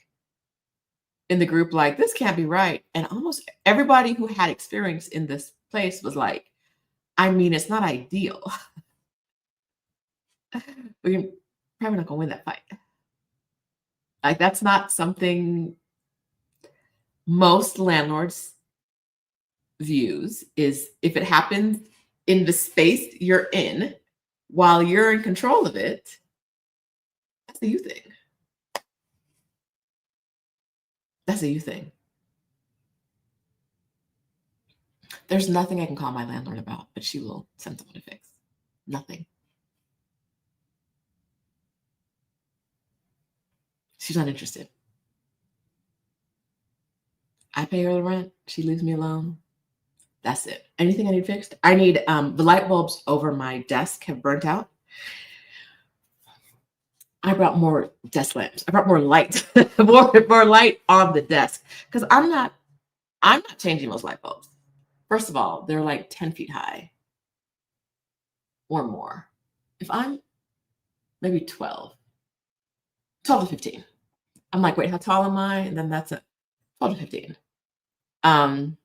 in the group, like, this can't be right. And almost everybody who had experience in this place was like, I mean, it's not ideal. We're probably not gonna win that fight. Like, that's not something most landlords views, is if it happens in the space you're in while you're in control of it, that's a you thing. That's a you thing. There's nothing I can call my landlord about, but she will send someone to fix. Nothing. She's not interested. I pay her the rent. She leaves me alone. That's it. Anything I need fixed? I need the light bulbs over my desk have burnt out. I brought more desk lamps. I brought more light, more light on the desk, because I'm not changing those light bulbs. First of all, they're like 10 feet high or more. If I'm maybe 12 to 15, I'm like, wait, how tall am I? And then that's 12 to 15. I'm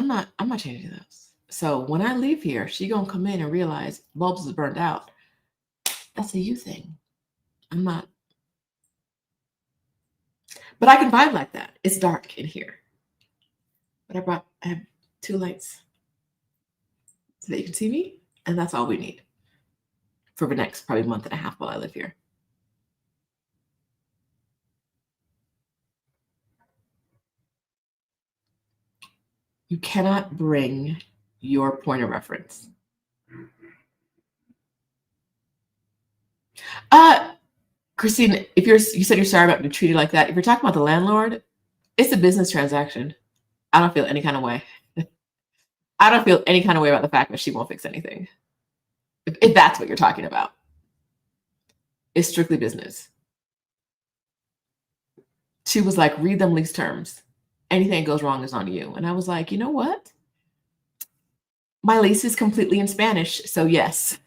not changing those. So when I leave here, she gonna come in and realize bulbs is burned out. That's a you thing. I'm not. But I can vibe like that. It's dark in here. But I have 2 lights so that you can see me, and that's all we need. for the next probably month and a half while I live here. You cannot bring your point of reference. Christine, if you said you're sorry about being treated like that, if you're talking about the landlord, it's a business transaction. I don't feel any kind of way. I don't feel any kind of way about the fact that she won't fix anything. If that's what you're talking about. It's strictly business. She was like, read them lease terms. Anything that goes wrong is on you. And I was like, you know what? My lease is completely in Spanish. So yes,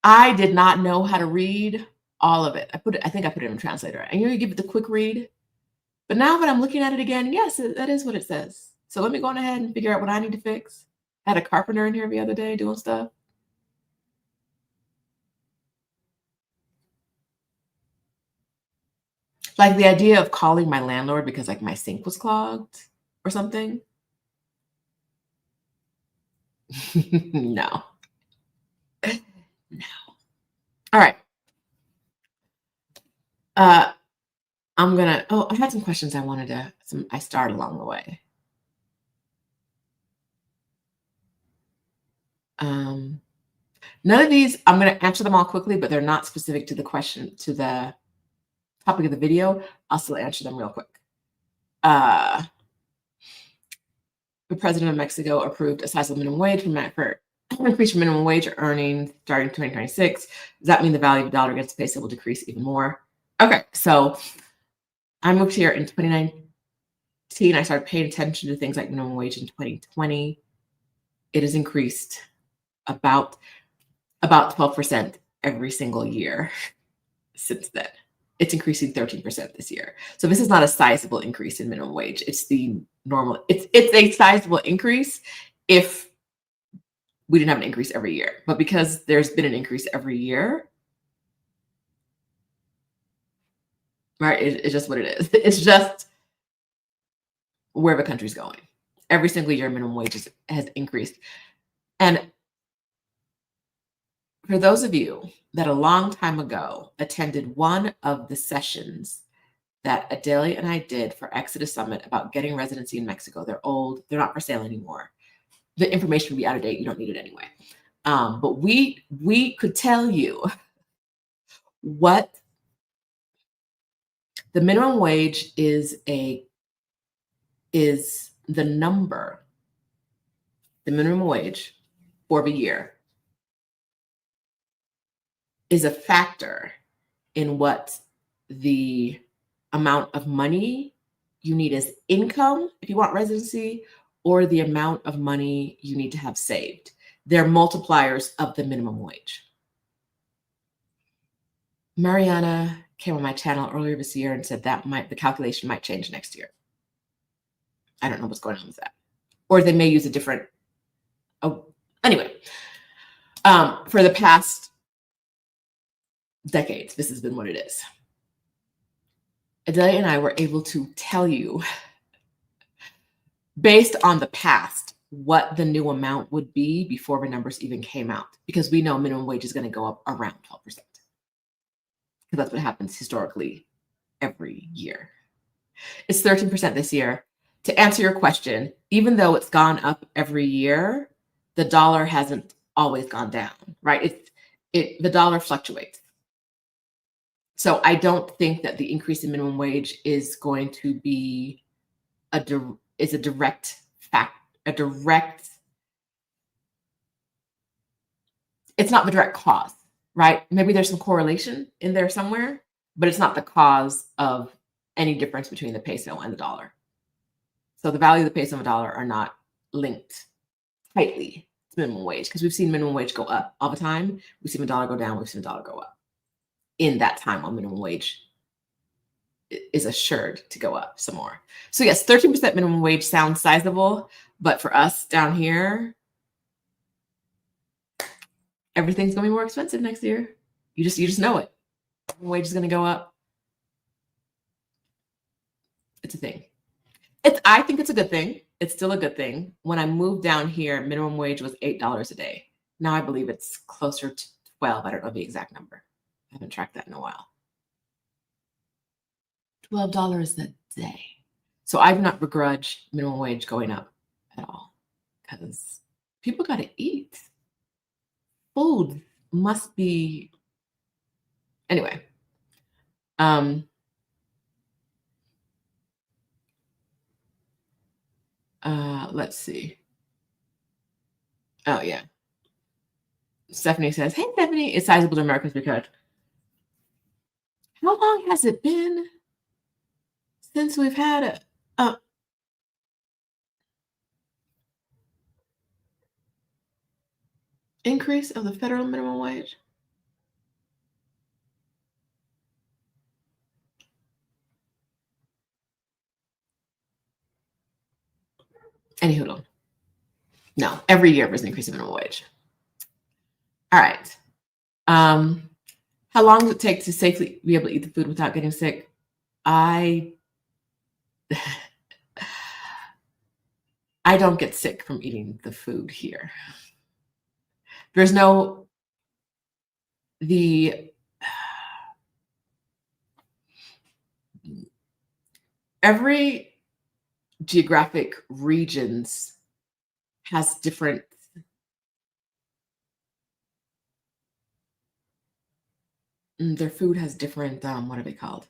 I did not know how to read all of it. I think I put it in a translator. And you give it the quick read. But now that I'm looking at it again, yes, that is what it says. So let me go on ahead and figure out what I need to fix. I had a carpenter in here the other day doing stuff. Like the idea of calling my landlord because like my sink was clogged or something. No. No. All right. I had some questions I started along the way. None of these, I'm going to answer them all quickly, but they're not specific to the question, to the topic of the video. I'll still answer them real quick. The president of Mexico approved a sizable minimum wage for increase for minimum wage earnings starting 2026. Does that mean the value of the dollar against the peso will decrease even more? Okay, so I moved here in 2019. I started paying attention to things like minimum wage in 2020. It has increased about 12% every single year since then. It's increasing 13% this year. So this is not a sizable increase in minimum wage. It's the normal. It's a sizable increase if we didn't have an increase every year. But because there's been an increase every year, right? It's just what it is. It's just where the country's going. Every single year, minimum wage has increased. And for those of you that a long time ago attended one of the sessions that Adelia and I did for Exodus Summit about getting residency in Mexico, they're old, they're not for sale anymore. The information will be out of date. You don't need it anyway. But we could tell you what the minimum wage is the number, the minimum wage for the year is a factor in what the amount of money you need as income if you want residency, or the amount of money you need to have saved. They're multipliers of the minimum wage. Mariana came on my channel earlier this year and said that the calculation might change next year. I don't know what's going on with that. Or they may use a different, anyway. For the past decades, this has been what it is. Adelia and I were able to tell you, based on the past, what the new amount would be before the numbers even came out, because we know minimum wage is going to go up around 12%. Because that's what happens historically every year. It's 13% this year. To answer your question, even though it's gone up every year, the dollar hasn't always gone down, right? The dollar fluctuates. So I don't think that the increase in minimum wage is going to be a direct fact, it's not the direct cause, right? Maybe there's some correlation in there somewhere, but it's not the cause of any difference between the peso and the dollar. So the value of the peso and the dollar are not linked tightly to minimum wage, because we've seen minimum wage go up all the time. We've seen the dollar go down. We've seen the dollar go up in that time when minimum wage is assured to go up some more. So yes, 13% minimum wage sounds sizable, but for us down here, everything's going to be more expensive next year. You just know it. Minimum wage is going to go up. It's a thing. I think it's a good thing. It's still a good thing. When I moved down here, minimum wage was $8 a day. Now I believe it's closer to 12. I don't know the exact number. I haven't tracked that in a while. $12 a day. So I do not begrudge minimum wage going up at all because people got to eat. Food must be, anyway. Let's see. Oh yeah. Stephanie says, "Hey Stephanie, it's sizable to Americans because how long has it been since we've had a increase of the federal minimum wage?" Anywho, no, every year there's an increase in minimum wage. All right. How long does it take to safely be able to eat the food without getting sick? I don't get sick from eating the food here. There's no every geographic regions has different their food has different what are they called?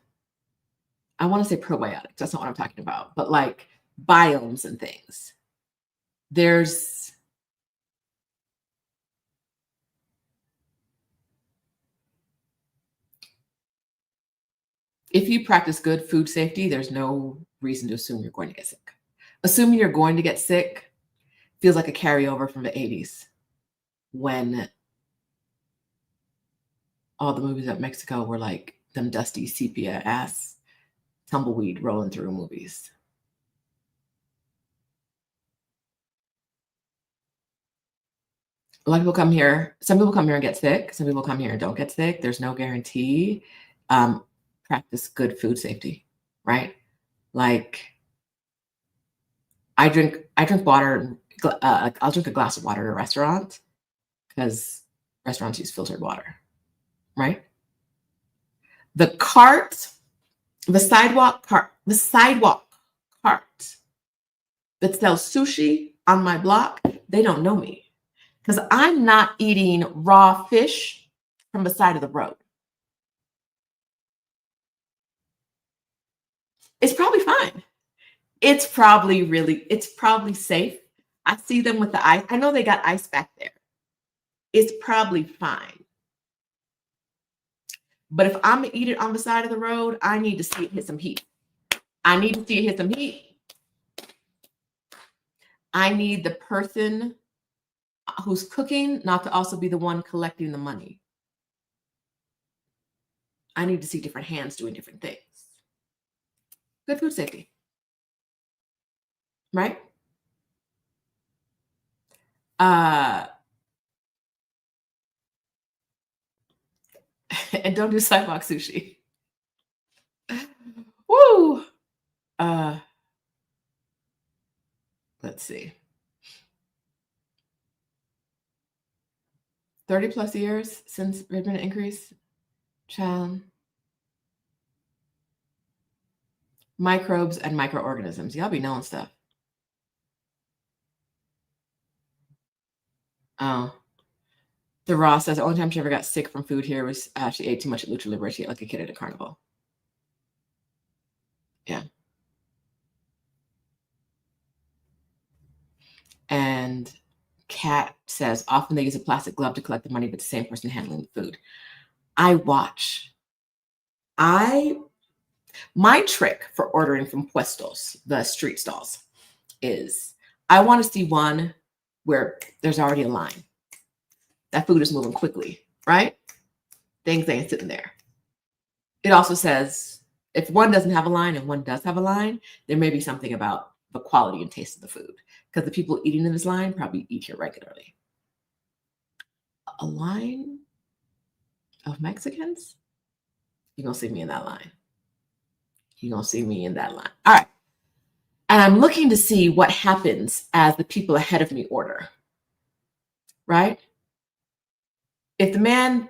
I want to say probiotics. That's not what I'm talking about, but like biomes and things. There's if you practice good food safety, there's no reason to assume you're going to get sick. Assuming you're going to get sick feels like a carryover from the 80s when all the movies of Mexico were like them dusty sepia ass tumbleweed rolling through movies. A lot of people come here. Some people come here and get sick. Some people come here and don't get sick. There's no guarantee. Practice good food safety, right? Like I drink water. I'll drink a glass of water at a restaurant because restaurants use filtered water, right? The sidewalk cart that sells sushi on my block, they don't know me because I'm not eating raw fish from the side of the road. It's probably fine. It's probably safe. I see them with the ice. I know they got ice back there. It's probably fine. But if I'm gonna eat it on the side of the road, I need to see it hit some heat. I need the person who's cooking not to also be the one collecting the money. I need to see different hands doing different things. Good food safety. Right? And don't do sidewalk sushi. Woo! Let's see. 30 plus years since there's been an increase. Child. Microbes and microorganisms. Y'all be knowing stuff. Oh. The Ross says the only time she ever got sick from food here was she ate too much at Lucha Libre. She ate like a kid at a carnival. Yeah. And Kat says often they use a plastic glove to collect the money, but the same person handling the food. My trick for ordering from puestos, the street stalls, is I want to see one where there's already a line. That food is moving quickly, right? Things ain't sitting there. It also says if one doesn't have a line and one does have a line, there may be something about the quality and taste of the food because the people eating in this line probably eat here regularly. A line of Mexicans? You're going to see me in that line. All right. And I'm looking to see what happens as the people ahead of me order, right? if the man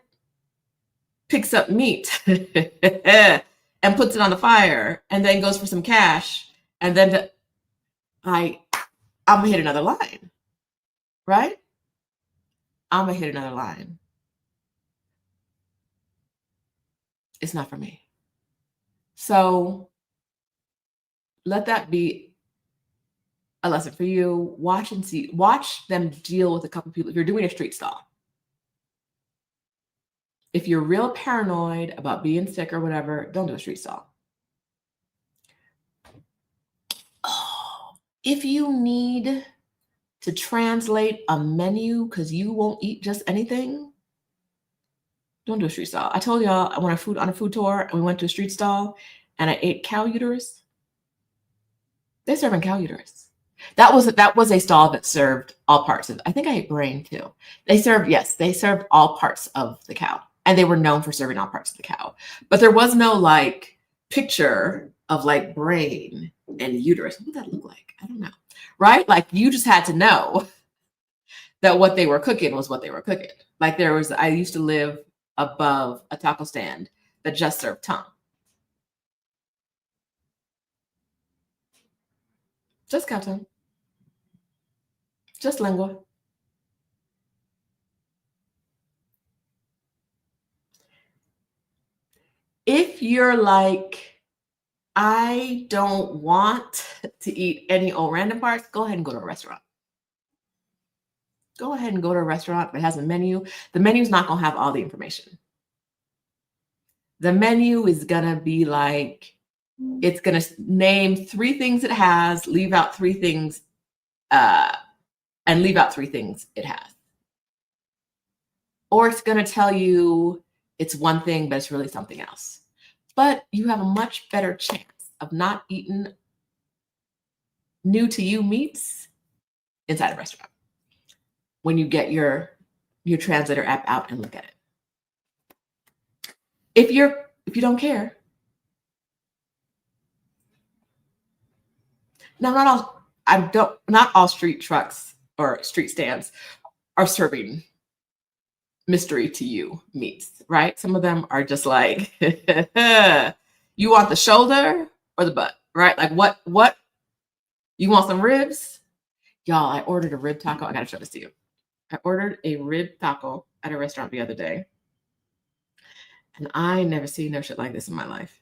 picks up meat and puts it on the fire and then goes for some cash and then I'm gonna hit another line, right? I'm gonna hit another line. It's not for me. So let that be a lesson for you. Watch and see. Watch them deal with a couple people. If you're doing a street stall, if you're real paranoid about being sick or whatever, don't do a street stall. Oh, if you need to translate a menu because you won't eat just anything, don't do a street stall. I told y'all I went on a food tour and we went to a street stall and I ate cow uterus. They're serving cow uterus. That was a stall that served all parts of. I think I ate brain too. They served all parts of the cow, and they were known for serving all parts of the cow. But there was no like picture of like brain and uterus. What would that look like? I don't know. Right? Like you just had to know that what they were cooking was what they were cooking. Like I used to live above a taco stand that just served tongue. Just cow tongue. Just lingua. If you're like, I don't want to eat any old random parts, go ahead and go to a restaurant. Go ahead and go to a restaurant that has a menu. The menu's not going to have all the information. The menu is going to be like, it's going to name 3 things it has, leave out 3 things, and leave out 3 things it has. Or it's going to tell you it's one thing, but it's really something else. But you have a much better chance of not eating new to you meats inside a restaurant when you get your translator app out and look at it. If you don't care. Now, not all street trucks or street stands are serving mystery to you meats, right? Some of them are just like, you want the shoulder or the butt, right? Like what? You want some ribs? Y'all, I ordered a rib taco. I gotta show this to you. I ordered a rib taco at a restaurant the other day. And I never seen no shit like this in my life.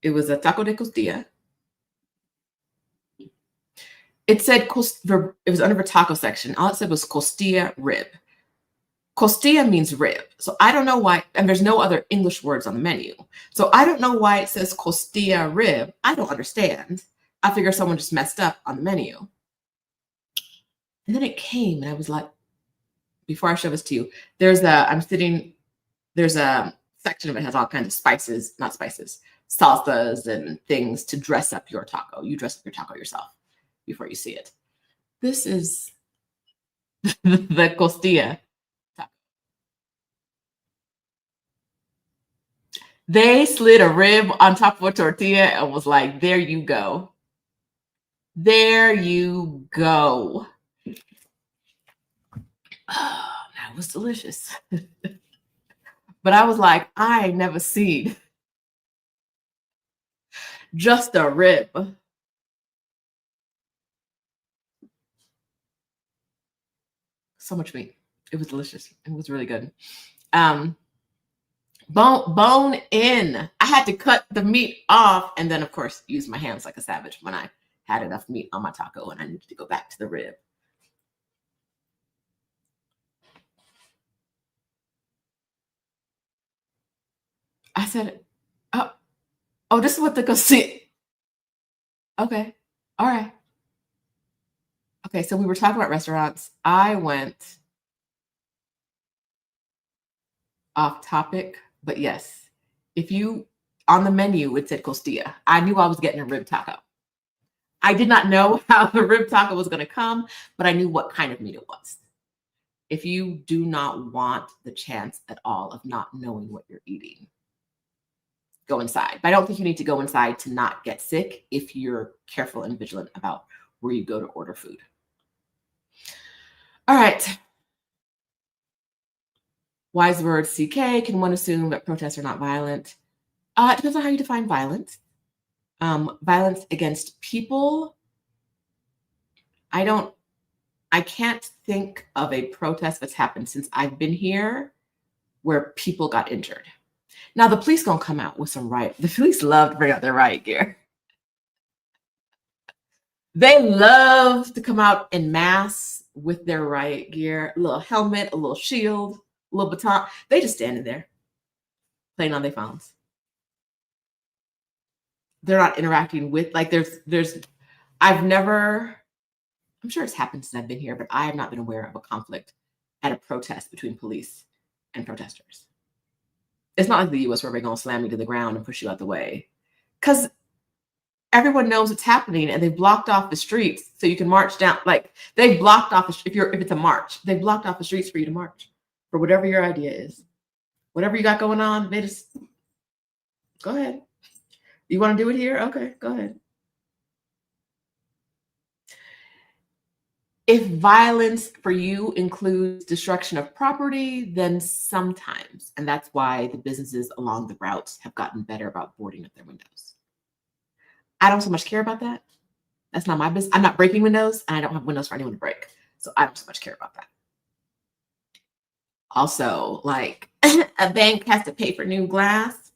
It was a taco de costilla. It said, it was under the taco section. All it said was costilla rib. Costilla means rib. So I don't know why, and there's no other English words on the menu. So I don't know why it says costilla rib. I don't understand. I figure someone just messed up on the menu. And then it came and I was like, before I show this to you, there's a section of it has all kinds of spices, not spices, salsas and things to dress up your taco. You dress up your taco yourself before you see it. This is the costilla taco. They slid a rib on top of a tortilla and was like, there you go. There you go. Oh, that was delicious. But I was like, I ain't never seen just a rib. So much meat. It was delicious. It was really good. Bone in. I had to cut the meat off and then, of course, use my hands like a savage when I had enough meat on my taco and I needed to go back to the rib. I said, oh, this is what the costilla. Okay. All right. Okay, so we were talking about restaurants. I went off topic, but yes, if you on the menu it said costilla, I knew I was getting a rib taco. I did not know how the rib taco was going to come, but I knew what kind of meat it was. If you do not want the chance at all of not knowing what you're eating, go inside. But I don't think you need to go inside to not get sick if you're careful and vigilant about where you go to order food. All right. Why is the word CK? Can one assume that protests are not violent? It depends on how you define violence. Violence against people. I can't think of a protest that's happened since I've been here where people got injured. Now the police gonna come out with some riot. The police love to bring out their riot gear. They love to come out en masse with their riot gear, a little helmet, a little shield, a little baton. They just standing there playing on their phones. They're not interacting with, like, I've never, I'm sure it's happened since I've been here, but I have not been aware of a conflict at a protest between police and protesters. It's not like the US where we're gonna slam you to the ground and push you out the way. Because everyone knows it's happening and they've blocked off the streets so you can march down. Like, they've blocked off if it's a march, they've blocked off the streets for you to march for whatever your idea is. Whatever you got going on, they just go ahead. You want to do it here? Okay, go ahead. If violence for you includes destruction of property, then sometimes, and that's why the businesses along the routes have gotten better about boarding up their windows. I don't so much care about that. That's not my business. I'm not breaking windows, and I don't have windows for anyone to break. So I don't so much care about that. Also, like, a bank has to pay for new glass.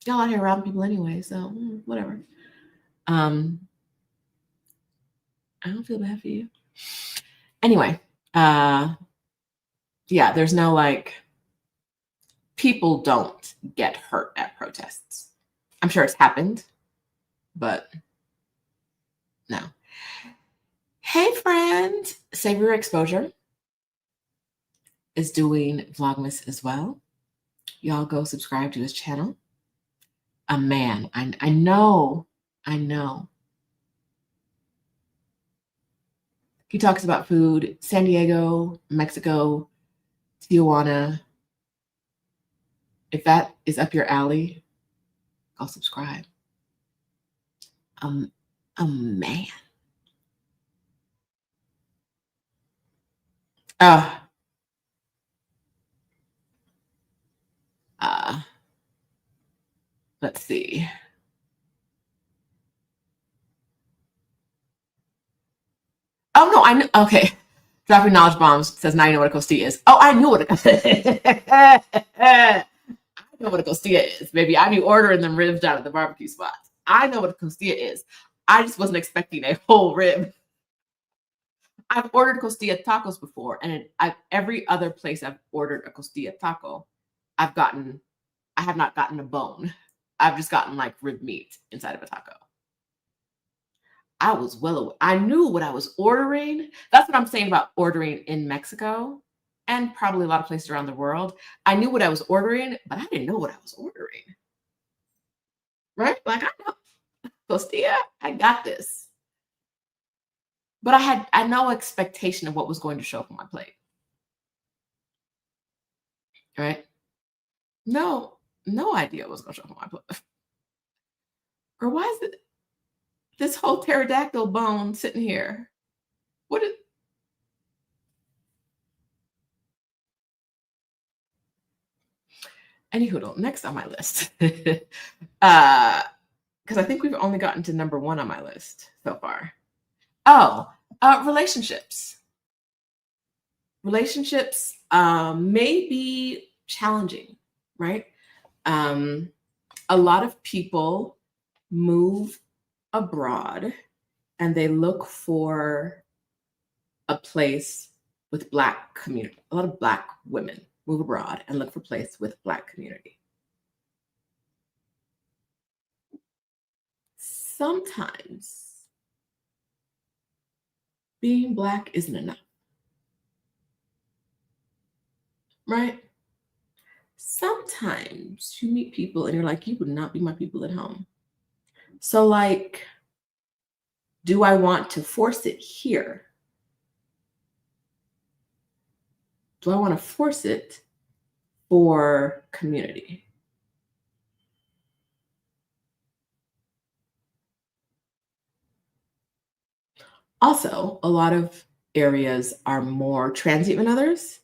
Y'all out here robbing people anyway, so whatever. I don't feel bad for you. Anyway, yeah, there's no, like, people don't get hurt at protests. I'm sure it's happened, but no. Hey, friend. Savory Exposure is doing Vlogmas as well. Y'all go subscribe to his channel. A man, I know. He talks about food, San Diego, Mexico, Tijuana. If that is up your alley, go subscribe. A man. Let's see. Oh no, I knew. Okay, dropping knowledge bombs says now you know what a costilla is. Oh, I knew what a I know what a costilla is, baby. I be ordering them ribs out of the barbecue spots. I know what a costilla is. I just wasn't expecting a whole rib. I've ordered costilla tacos before, and every other place I've ordered a costilla taco, I have not gotten a bone. I've just gotten, like, rib meat inside of a taco. I was well aware. I knew what I was ordering. That's what I'm saying about ordering in Mexico and probably a lot of places around the world. I knew what I was ordering, but I didn't know what I was ordering. Right? Like, I know costilla, I got this. But I had no expectation of what was going to show up on my plate. Right? No idea what was going to show up on my plate. Or why is it this whole pterodactyl bone sitting here? What is Anywho, next on my list. Because I think we've only gotten to number 1 on my list so far. Relationships. Relationships may be challenging, right? A lot of people move abroad and they look for a place with Black community. A lot of Black women move abroad and look for a place with Black community. Sometimes being Black isn't enough, right? Sometimes you meet people and you're like, you would not be my people at home. So, like, do I want to force it here? Do I want to force it for community? Also, a lot of areas are more transient than others.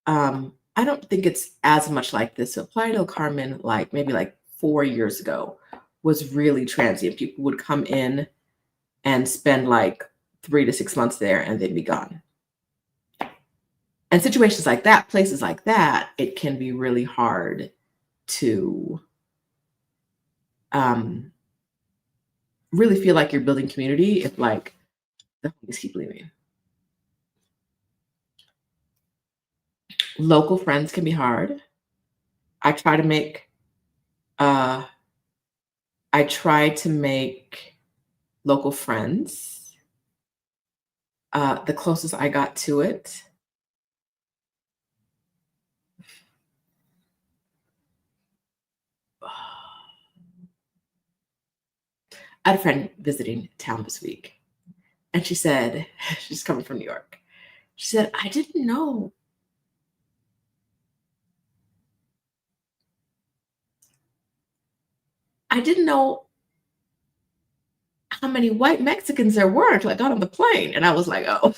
I don't think it's as much like this. So Playa del Carmen, like maybe like 4 years ago, was really transient. People would come in and spend like 3 to 6 months there and they'd be gone. And situations like that, places like that, it can be really hard to really feel like you're building community if like the homies keep leaving. Local friends can be hard. I try to make uh I try to make local friends. The closest I got to it, I had a friend visiting town this week, and she said, she's coming from New York. She said, I didn't know how many white Mexicans there were until I got on the plane. And I was like, oh,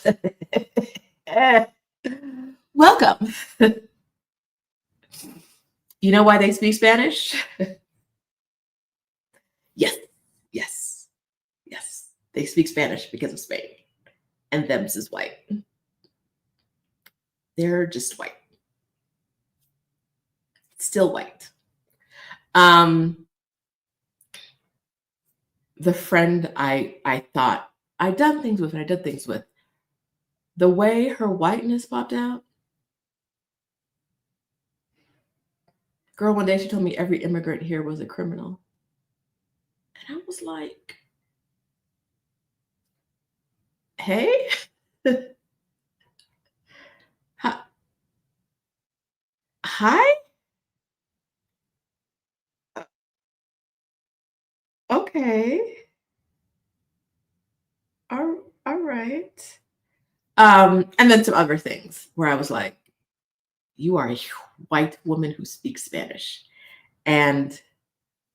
welcome. You know why they speak Spanish? Yes, yes, yes. They speak Spanish because of Spain. And them's is white. They're just white. Still white. The friend I thought I done things with and I did things with, the way her whiteness popped out. Girl, one day she told me every immigrant here was a criminal. And I was like, hey? Hi? Okay. All right. And then some other things where I was like, you are a white woman who speaks Spanish. And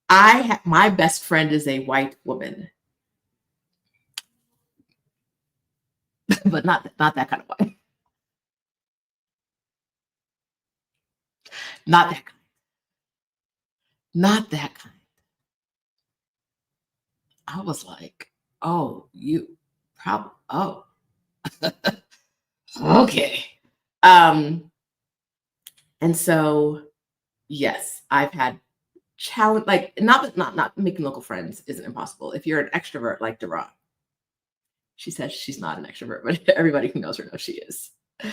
my best friend is a white woman, but not that kind of white. Not that kind. Not that kind. I was like, oh, you probably, oh, okay. And so, yes, I've had challenge, like not making local friends isn't impossible. If you're an extrovert like Dara, she says she's not an extrovert, but everybody who knows her knows she is. She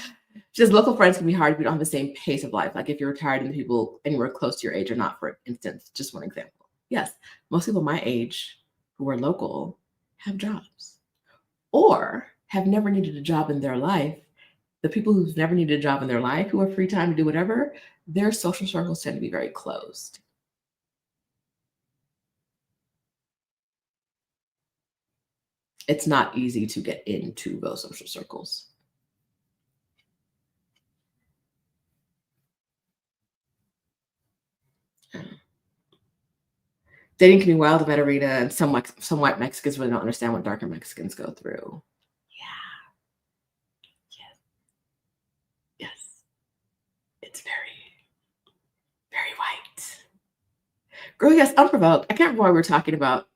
says local friends can be hard if you don't have the same pace of life. Like if you're retired and the people anywhere close to your age are not, for instance, just one example. Yes, most people my age who are local have jobs or have never needed a job in their life. The people who've never needed a job in their life, who have free time to do whatever, their social circles tend to be very closed. It's not easy to get into those social circles. Dating can be wild in that arena, and some white Mexicans really don't understand what darker Mexicans go through. Yeah. Yes. Yes. It's very, very white. Girl, yes, unprovoked. I can't remember why we were talking about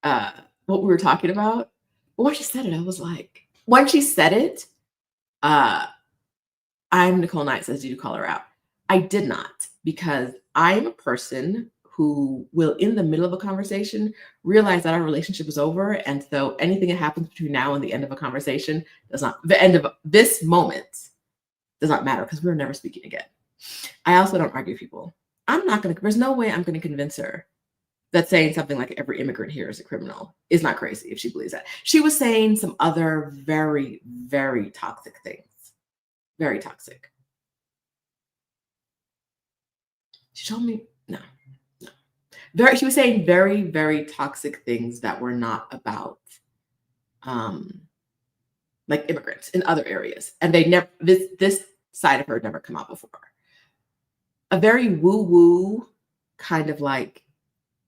what we were talking about. But when she said it, I was like, when she said it, I'm Nicole Knight says, did you call her out? I did not, because I'm a person who will, in the middle of a conversation, realize that our relationship is over. And so anything that happens between now and the end of a conversation the end of this moment does not matter because we're never speaking again. I also don't argue with people. There's no way I'm going to convince her that saying something like every immigrant here is a criminal is not crazy if she believes that. She was saying some other very, very toxic things. Very toxic. She told me, no. She was saying very, very toxic things that were not about like immigrants in other areas. And they never, this side of her had never come out before. A very woo-woo kind of like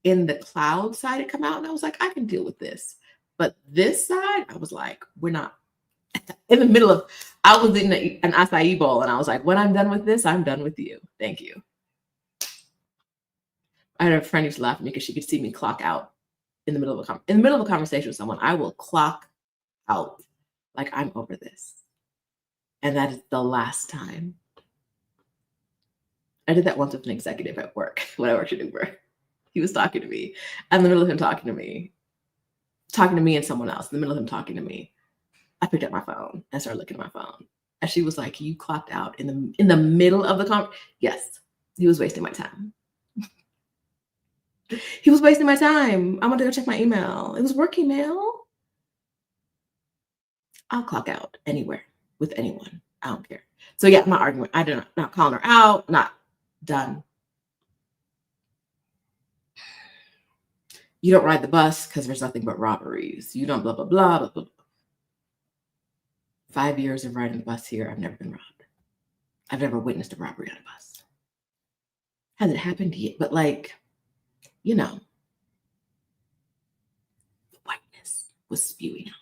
in the cloud side had come out. And I was like, I can deal with this. But this side, I was like, we're not In the middle of, I was in an acai bowl, and I was like, when I'm done with this, I'm done with you. Thank you. I had a friend who used to laugh at me because she could see me clock out in the middle of a conversation with someone. I will clock out like I'm over this, and that is the last time. I did that once with an executive at work when I worked at Uber. He was talking to me. In the middle of him talking to me and someone else. In the middle of him talking to me, I picked up my phone and started looking at my phone. And she was like, "You clocked out in the middle of the conversation." Yes, he was wasting my time. He was wasting my time. I wanted to go check my email. It was work email. I'll clock out anywhere with anyone. I don't care. So yeah, my argument. I did not calling her out. Not done. You don't ride the bus because there's nothing but robberies. You don't blah, blah, blah, blah, blah. 5 years of riding the bus here, I've never been robbed. I've never witnessed a robbery on a bus. Hasn't happened yet, but like, you know, the whiteness was spewing out.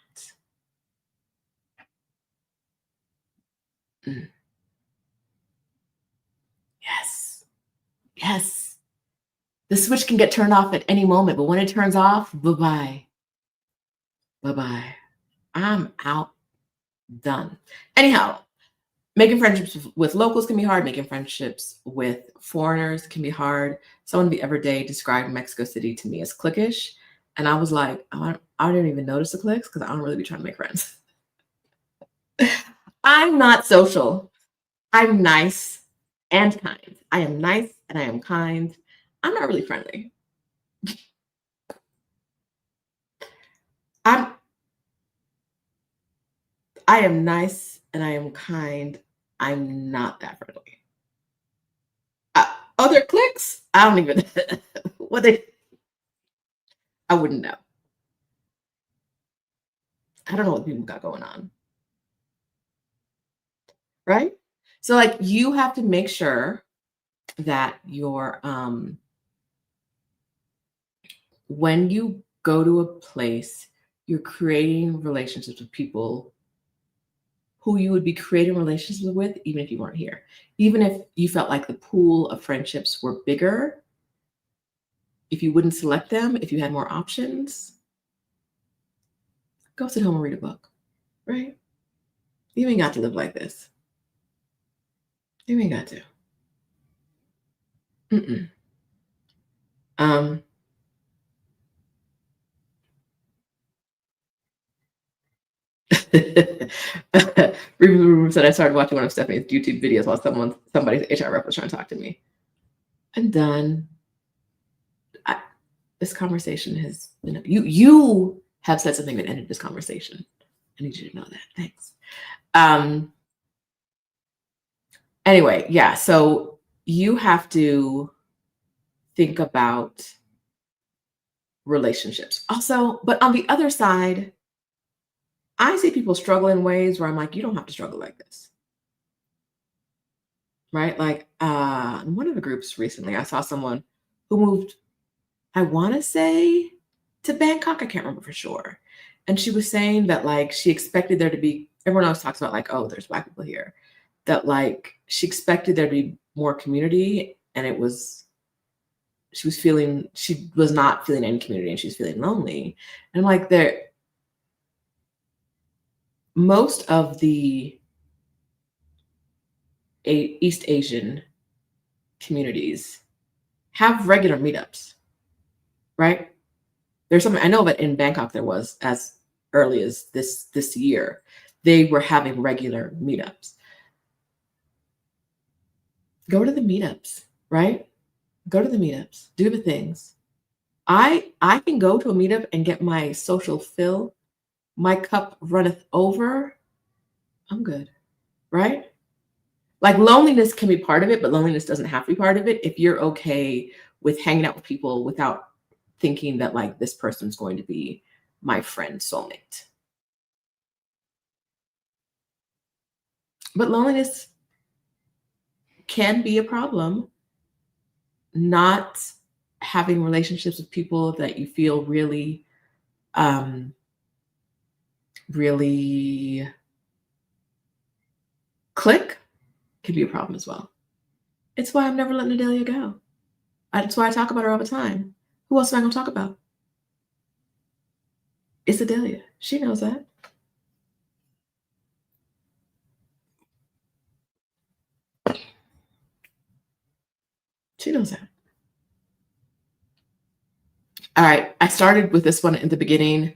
Yes. Yes. The switch can get turned off at any moment, but when it turns off, bye-bye. Bye-bye. I'm out. Done. Anyhow, making friendships with locals can be hard. Making friendships with foreigners can be hard. Someone the other day described Mexico City to me as cliquish. And I was like, I didn't even notice the cliques because I don't really be trying to make friends. I'm not social. I'm nice and kind. I am nice and I am kind. I'm not really friendly. I am nice and I am kind. I'm not that friendly. Other cliques? I don't even what they. I wouldn't know. I don't know what people got going on. Right? So like you have to make sure that your when you go to a place, you're creating relationships with people who you would be creating relationships with even if you weren't here. Even if you felt like the pool of friendships were bigger, if you wouldn't select them, if you had more options, go sit home and read a book, right? You ain't got to live like this. You ain't got to. Mm-mm. Ruby said I started watching one of Stephanie's YouTube videos while somebody's HR rep was trying to talk to me. I'm done. This conversation has, you have said something that ended this conversation. I need you to know that. Thanks. Anyway, yeah. So you have to think about relationships also, but on the other side, I see people struggle in ways where I'm like, you don't have to struggle like this. Right? Like in one of the groups recently, I saw someone who moved, I want to say to Bangkok. I can't remember for sure. And she was saying that like she expected there to be, everyone else talks about like, oh, there's Black people here. That like she expected there to be more community, and she was not feeling any community and she was feeling lonely. And I'm like, most of the East Asian communities have regular meetups, right? There's something I know that in Bangkok there was as early as this year, they were having regular meetups. Go to the meetups, right? Go to the meetups, do the things. I can go to a meetup and get my social fill. My cup runneth over. I'm good, right? Like loneliness can be part of it, but loneliness doesn't have to be part of it if you're okay with hanging out with people without thinking that like this person's going to be my friend soulmate. But loneliness can be a problem. Not having relationships with people that you feel really, really Click could be a problem as well. It's why I'm never letting Adelia go. That's why I talk about her all the time. Who else am I going to talk about? It's Adelia. She knows that. She knows that. All right. I started with this one in the beginning.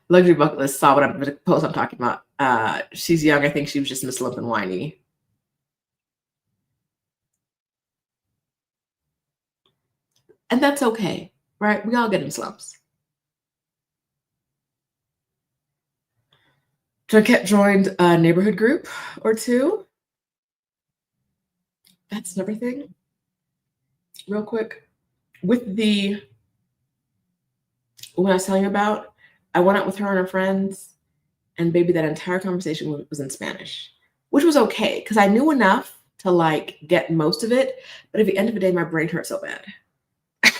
Luxury Bucket List saw what I'm the post I'm talking about. She's young. I think she was just Miss Limp and Whiny. And that's okay, right? We all get in slumps. Jaquette joined a neighborhood group or two. That's another thing. Real quick. With the woman I was telling you about, I went out with her and her friends, and baby, that entire conversation was in Spanish, which was okay because I knew enough to like get most of it. But at the end of the day, my brain hurt so bad.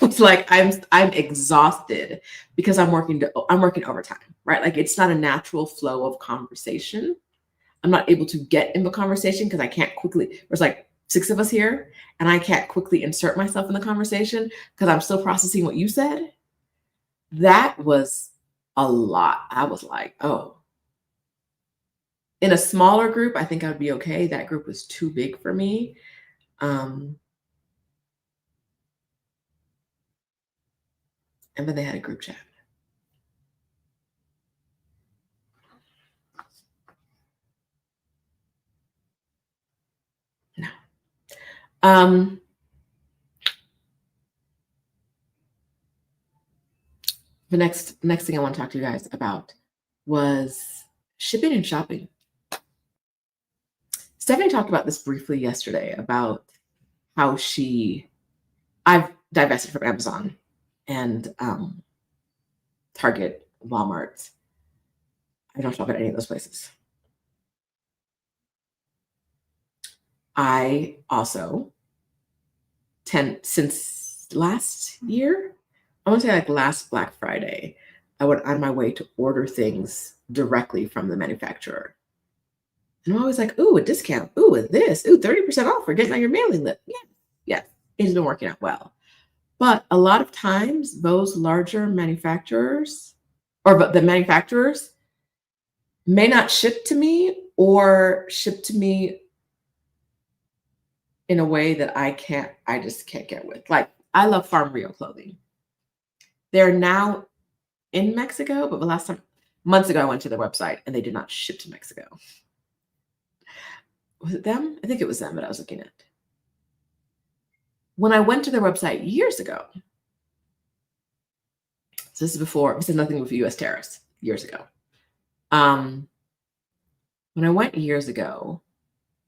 It's like I'm exhausted because I'm working overtime, right? Like it's not a natural flow of conversation. I'm not able to get in the conversation because I can't quickly. There's like 6 of us here, and I can't quickly insert myself in the conversation because I'm still processing what you said. That was a lot. I was like, oh. In a smaller group, I think I'd be okay. That group was too big for me. And then they had a group chat. No. The next thing I want to talk to you guys about was shipping and shopping. Stephanie talked about this briefly yesterday about how I've divested from Amazon and Target, Walmart. I don't shop at any of those places. I also since last year, I want to say like last Black Friday, I went on my way to order things directly from the manufacturer. And I'm always like, ooh, a discount. Ooh, this. Ooh, 30% off for getting on your mailing list. Yeah, it's been working out well. But a lot of times, those larger manufacturers the manufacturers may not ship to me or ship to me in a way that I just can't get with. Like, I love Farm Rio clothing. They're now in Mexico, but the last time, months ago, I went to their website and they did not ship to Mexico. Was it them? I think it was them that I was looking at. When I went to their website years ago, so this is nothing with US tariffs, years ago. When I went years ago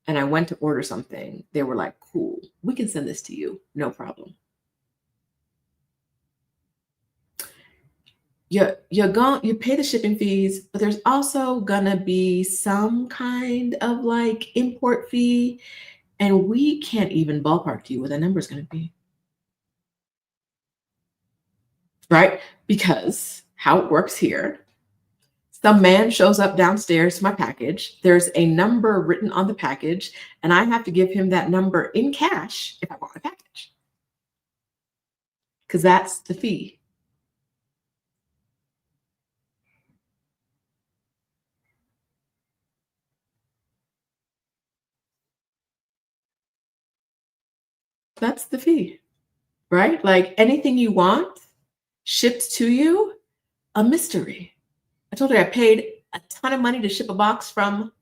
and I went to order something, they were like, cool, we can send this to you, no problem. You pay the shipping fees, but there's also gonna be some kind of like import fee, and we can't even ballpark to you what that number is gonna be. Right? Because how it works here, some man shows up downstairs to my package. There's a number written on the package, and I have to give him that number in cash if I want my package. Because that's the fee. That's the fee, right? Like anything you want shipped to you, a mystery. I told you I paid a ton of money to ship a box from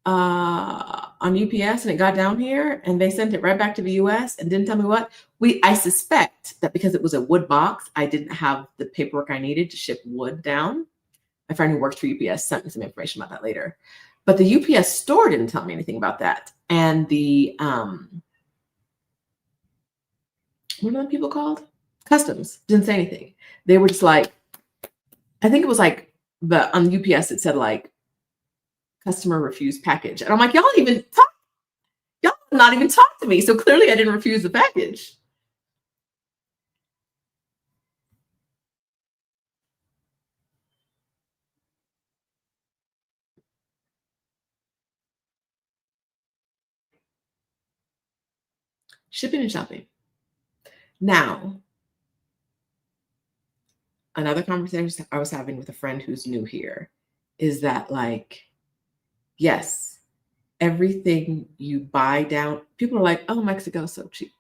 on UPS, and it got down here and they sent it right back to the US and didn't tell me what. I suspect that because it was a wood box, I didn't have the paperwork I needed to ship wood down. My friend who works for UPS sent me some information about that later. But the UPS store didn't tell me anything about that. And the what are the people called? Customs didn't say anything. They were just like, I think it was like on UPS it said like customer refused package. And I'm like, y'all not even talk to me. So clearly I didn't refuse the package. Shipping and shopping. Now, another conversation I was having with a friend who's new here is that, like, yes, everything you buy down, people are like, oh, Mexico's so cheap.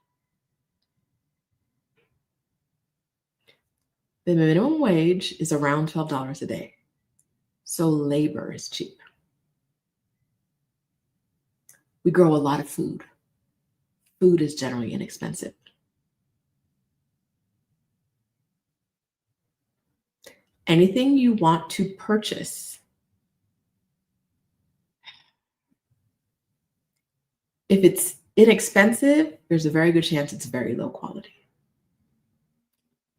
The minimum wage is around $12 a day. So labor is cheap. We grow a lot of food. Food is generally inexpensive. Anything you want to purchase, if it's inexpensive, there's a very good chance it's very low quality.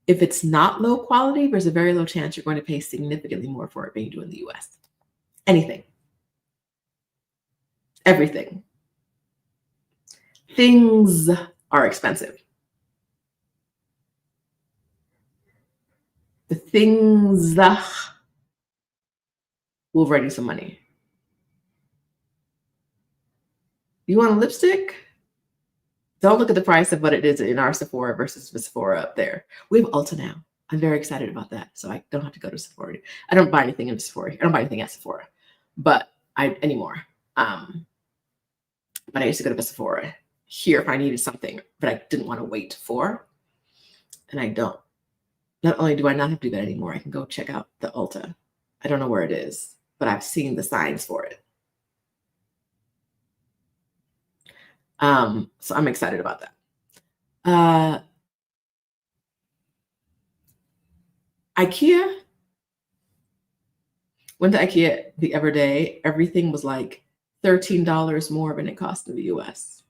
If it's not low quality, there's a very low chance you're going to pay significantly more for it than you do in the US. Anything. Everything. Things are expensive. The things will bring you some money. You want a lipstick? Don't look at the price of what it is in our Sephora versus the Sephora up there. We have Ulta now. I'm very excited about that. So I don't have to go to Sephora. I don't buy anything in Sephora. I don't buy anything at Sephora, but anymore. But I used to go to the Sephora here if I needed something, but I didn't want to wait for. And I don't. Not only do I not have to do that anymore, I can go check out the Ulta. I don't know where it is, but I've seen the signs for it. So I'm excited about that. IKEA. Went to IKEA the other day. Everything was like $13 more than it cost in the US,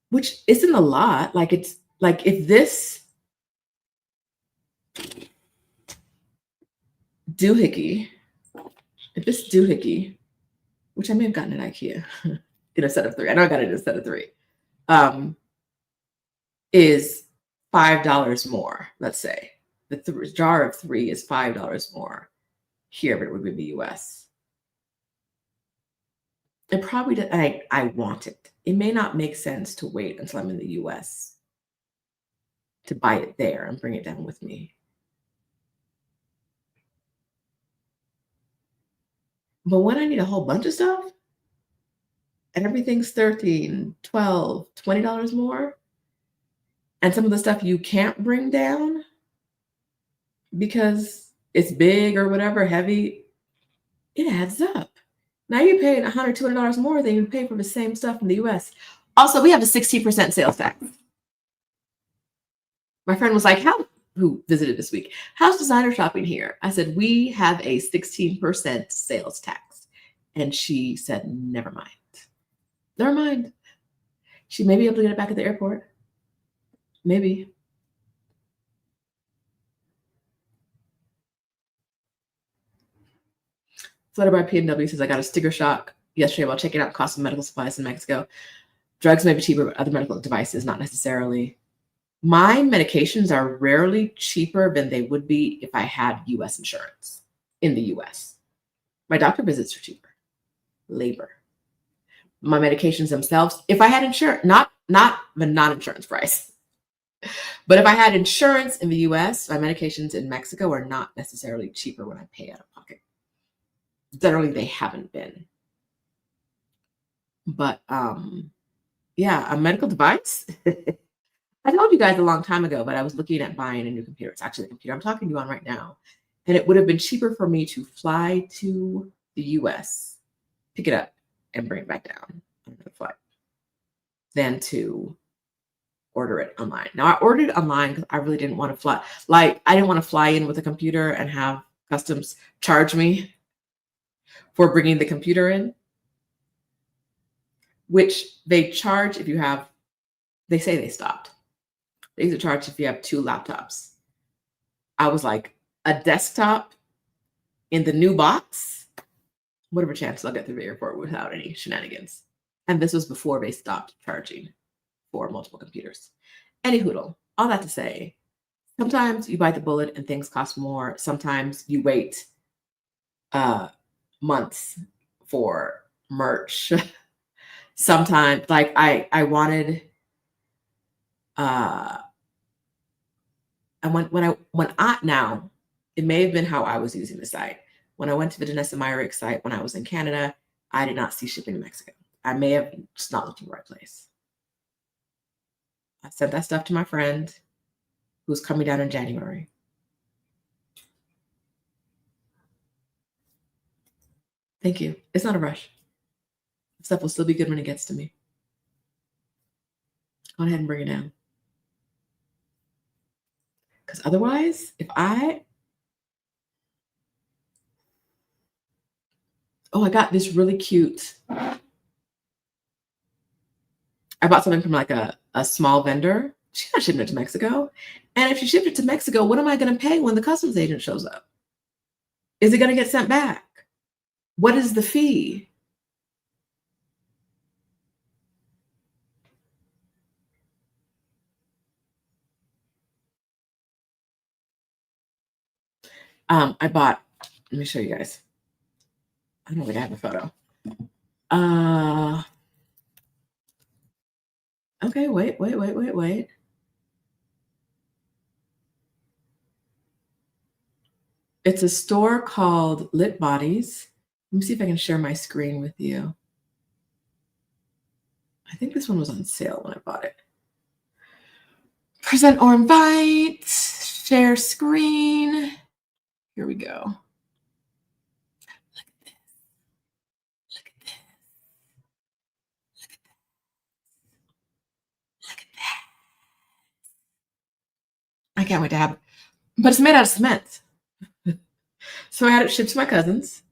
which isn't a lot. Like, it's like if this doohickey, which I may have gotten at IKEA in a set of 3. I know I got it in a set of 3. Is $5 more. Let's say the jar of 3 is $5 more here, but it would be in the US. It probably does. I want it. It may not make sense to wait until I'm in the US to buy it there and bring it down with me. But when I need a whole bunch of stuff and everything's $13, $12, $20 more, and some of the stuff you can't bring down because it's big or whatever, heavy, it adds up. Now you're paying $100, $200 more than you pay for the same stuff in the US. Also, we have a 16% sales tax. My friend was like, who visited this week, how's designer shopping here? I said, we have a 16% sales tax. And she said, never mind. Never mind. She may be able to get it back at the airport. Maybe. Flutter by PNW says, I got a sticker shock yesterday while checking out cost of medical supplies in Mexico. Drugs may be cheaper, but other medical devices, not necessarily. My medications are rarely cheaper than they would be if I had US insurance in the US. My doctor visits are cheaper. Labor. My medications themselves, if I had insurance, not the non-insurance price, but if I had insurance in the US, my medications in Mexico are not necessarily cheaper when I pay out of pocket. Generally, they haven't been. But yeah, a medical device. I told you guys a long time ago, but I was looking at buying a new computer. It's actually the computer I'm talking to you on right now. And it would have been cheaper for me to fly to the US, pick it up, and bring it back down on the flight than to order it online. Now, I ordered it online because I really didn't want to fly. Like, I didn't want to fly in with a computer and have customs charge me for bringing the computer in, which they charge if you have, they say they stopped. They used to charge if you have 2 laptops. I was like, a desktop in the new box? Whatever chance I'll get through the airport without any shenanigans. And this was before they stopped charging for multiple computers. Any hoodle, all that to say, sometimes you bite the bullet and things cost more. Sometimes you wait months for merch sometimes like I wanted and when I now, it may have been how I was using the site. When I went to the Danessa Myrick site when I was in Canada, I did not see shipping to Mexico. I may have just not looked in the right place. I sent that stuff to my friend who's coming down in January. Thank you. It's not a rush. Stuff will still be good when it gets to me. Go ahead and bring it down. Because otherwise, if I got this really cute. I bought something from like a small vendor. She's not shipping it to Mexico. And if she shipped it to Mexico, what am I going to pay when the customs agent shows up? Is it going to get sent back? What is the fee? I bought, let me show you guys. I don't think I have a photo. Okay, wait. It's a store called Lit Bodies. Let me see if I can share my screen with you. I think this one was on sale when I bought it. Present or invite, share screen. Here we go. Look at this. Look at this. Look at that. Look at that. I can't wait to have it. But it's made out of cement. So I had it shipped to my cousins.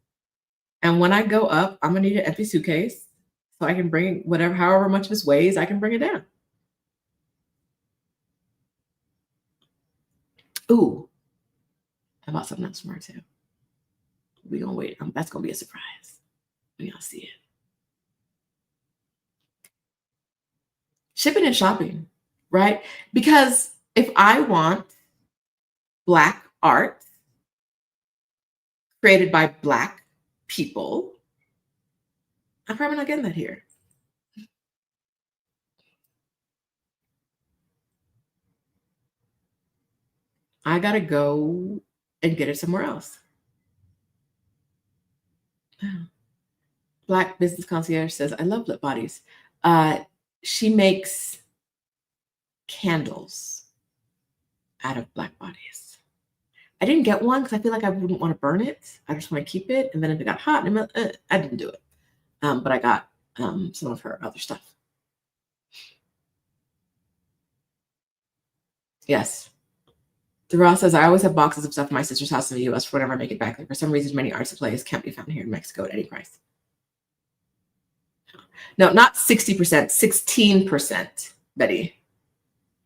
And when I go up, I'm going to need an empty suitcase so I can bring whatever, however much this weighs, I can bring it down. Ooh, I bought something else from her too. We're going to wait. That's going to be a surprise when y'all see it. Shipping and shopping, right? Because if I want Black art created by Black people, I'm probably not getting that here. I got to go and get it somewhere else. Black Business Concierge says, I love Lit Bodies. She makes candles out of Black bodies. I didn't get one because I feel like I wouldn't want to burn it. I just want to keep it. And then if it got hot, I didn't do it. But I got some of her other stuff. Yes. Dara says, I always have boxes of stuff in my sister's house in the US for whenever I make it back. Like for some reason, many art supplies can't be found here in Mexico at any price. No, not 60%, 16%, Betty.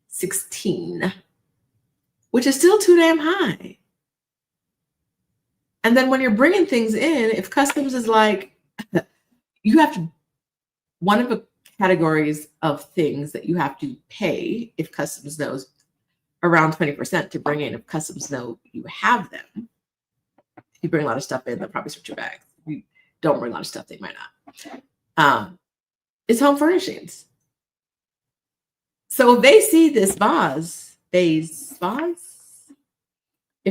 16, which is still too damn high. And then when you're bringing things in, if customs is like, you have to, one of the categories of things that you have to pay if customs knows around 20% to bring in, if customs know you have them. If you bring a lot of stuff in, they'll probably search your bags. If you don't bring a lot of stuff, they might not. It's home furnishings. So if they see this vase, if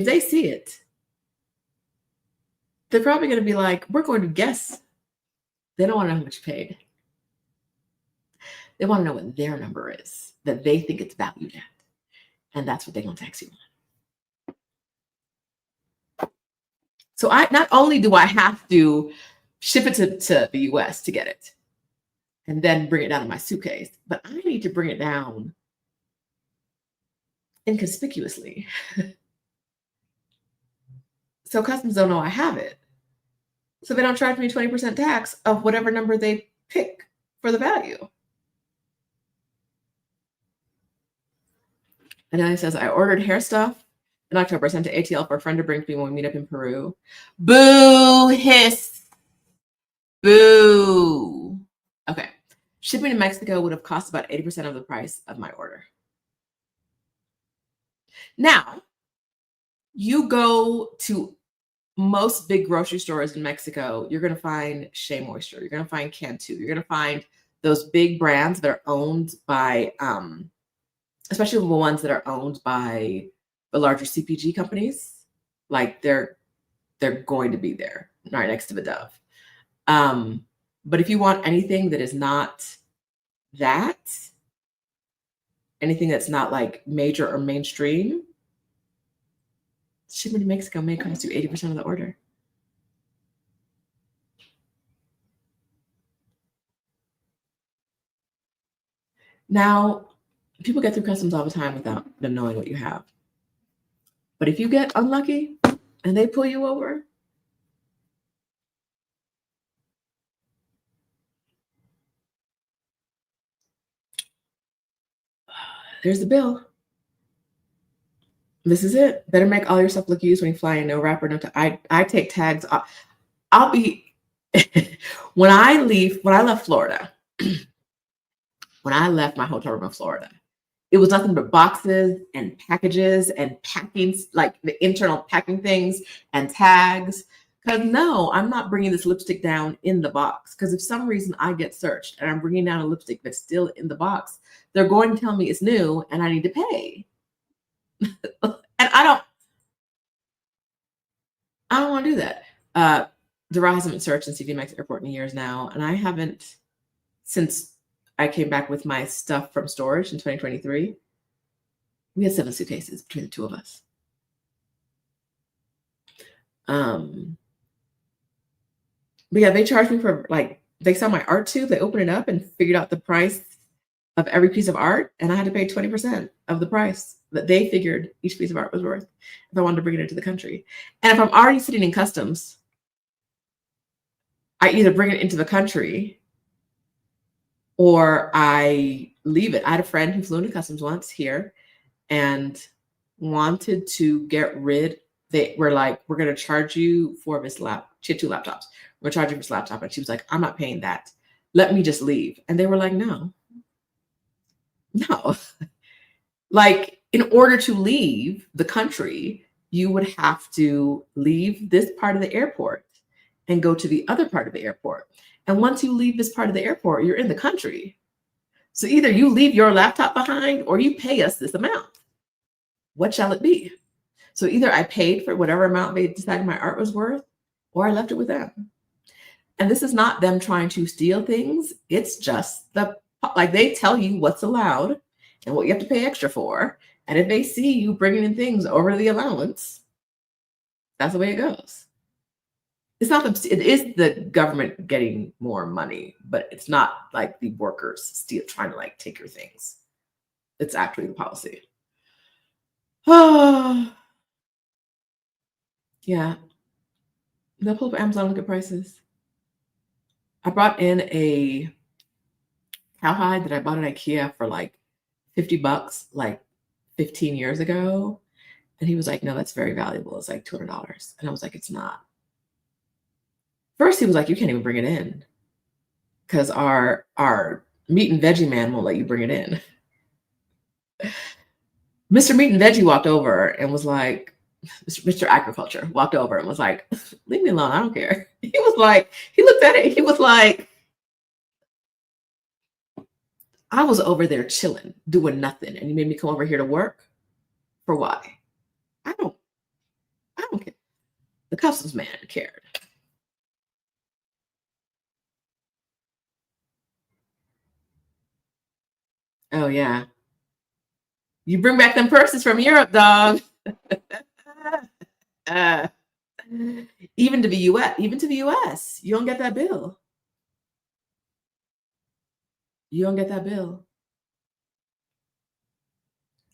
they see it, they're probably going to be like, we're going to guess. They don't want to know how much you paid. They want to know what their number is that they think it's valued at. And that's what they're going to tax you on. So not only do I have to ship it to the US to get it and then bring it down in my suitcase, but I need to bring it down inconspicuously. So customs don't know I have it. So they don't charge me 20% tax of whatever number they pick for the value. And then it says, I ordered hair stuff in October, sent to ATL for a friend to bring to me when we meet up in Peru. Boo, hiss. Boo. Okay. Shipping to Mexico would have cost about 80% of the price of my order. Now, you go to most big grocery stores in Mexico, you're going to find Shea Moisture. You're going to find Cantu. You're going to find those big brands that are owned by, especially the ones that are owned by the larger CPG companies, like they're going to be there right next to the Dove. But if you want anything that is not that, anything that's not like major or mainstream, shipping to Mexico may cost you 80% of the order. Now, people get through customs all the time without them knowing what you have. But if you get unlucky and they pull you over, there's the bill. This is it. Better make all your stuff look used when you fly in. No wrapper, no tag. I take tags off. I'll be when I left Florida, when I left my hotel room in Florida, it was nothing but boxes and packages and packings, like the internal packing things and tags. Because no, I'm not bringing this lipstick down in the box. Because if some reason I get searched and I'm bringing down a lipstick that's still in the box, they're going to tell me it's new and I need to pay. And I don't want to do that. Dara hasn't been searched in CDMX airport in years now, and I haven't since I came back with my stuff from storage in 2023. We had 7 suitcases between the two of us. But yeah, they charged me for, like, they saw my art tube, they opened it up and figured out the price of every piece of art, and I had to pay 20% of the price that they figured each piece of art was worth if I wanted to bring it into the country. And if I'm already sitting in customs, I either bring it into the country or I leave it. I had a friend who flew into customs once here and wanted to get rid. They were like, we're going to charge you for this laptop. She had 2 laptops. We're going to charge you for this laptop. And she was like, I'm not paying that. Let me just leave. And they were like, no. Like, in order to leave the country, you would have to leave this part of the airport and go to the other part of the airport. And once you leave this part of the airport, you're in the country. So either you leave your laptop behind or you pay us this amount. What shall it be? So either I paid for whatever amount they decided my art was worth, or I left it with them. And this is not them trying to steal things. It's just like they tell you what's allowed and what you have to pay extra for. And if they see you bringing in things over the allowance, that's the way it goes. It's not it is the government getting more money, but it's not like the workers trying to like take your things. It's actually the policy. Oh, yeah. They'll pull up Amazon, look at prices. I brought in a cowhide that I bought at IKEA for like $50, like 15 years ago. And he was like, no, that's very valuable. It's like $200. And I was like, it's not. First, he was like, you can't even bring it in because our meat and veggie man won't let you bring it in. Mr. Meat and Veggie walked over and was like, Mr. Agriculture walked over and was like, leave me alone. I don't care. He was like, he looked at it. He was like, I was over there chilling, doing nothing. And you made me come over here to work? For why? I don't care. The customs man cared. Oh, yeah. You bring back them purses from Europe, dog. Even to the US, you don't get that bill. You don't get that bill.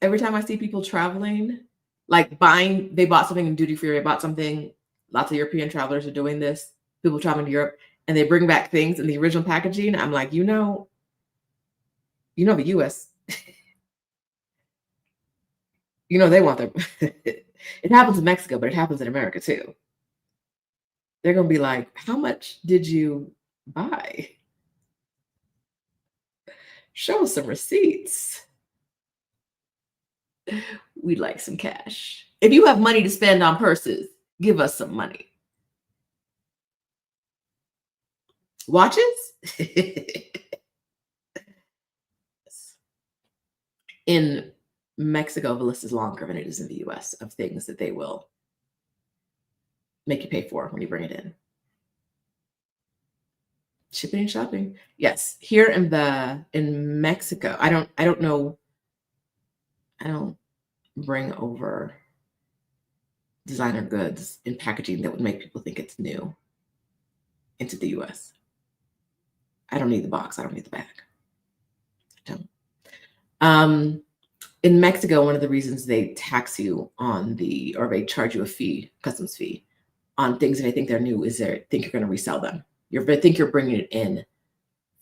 Every time I see people traveling, like they bought something in duty free, they bought something, lots of European travelers are doing this, people traveling to Europe, and they bring back things in the original packaging. I'm like, the US, they want their, it happens in Mexico, but it happens in America too. They're going to be like, how much did you buy? Show us some receipts. We'd like some cash. If you have money to spend on purses, give us some money. Watches? In Mexico, the list is longer than it is in the US of things that they will make you pay for when you bring it in. Shipping and shopping. Yes. Here in Mexico, I don't know. I don't bring over designer goods in packaging that would make people think it's new into the US. I don't need the box. I don't need the bag. I don't. In Mexico, one of the reasons they tax you on or they charge you a fee, customs fee, on things that they think they're new is they think you're going to resell them. They think you're bringing it in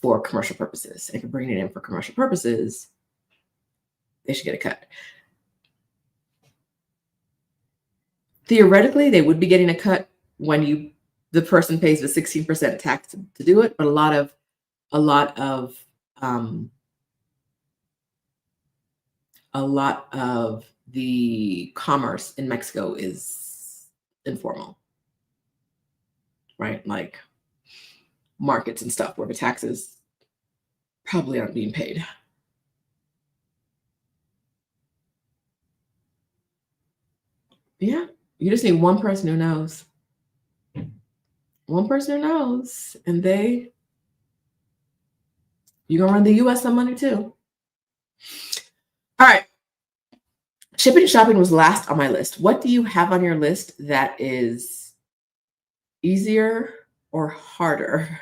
for commercial purposes. And if you're bringing it in for commercial purposes, they should get a cut. Theoretically, they would be getting a cut when the person pays the 16% tax to do it, but a lot of the commerce in Mexico is informal, right? Like markets and stuff where the taxes probably aren't being paid. Yeah, you just need one person who knows. One person who knows, and you're gonna run the US some money too. All right. Shipping and shopping was last on my list. What do you have on your list that is easier or harder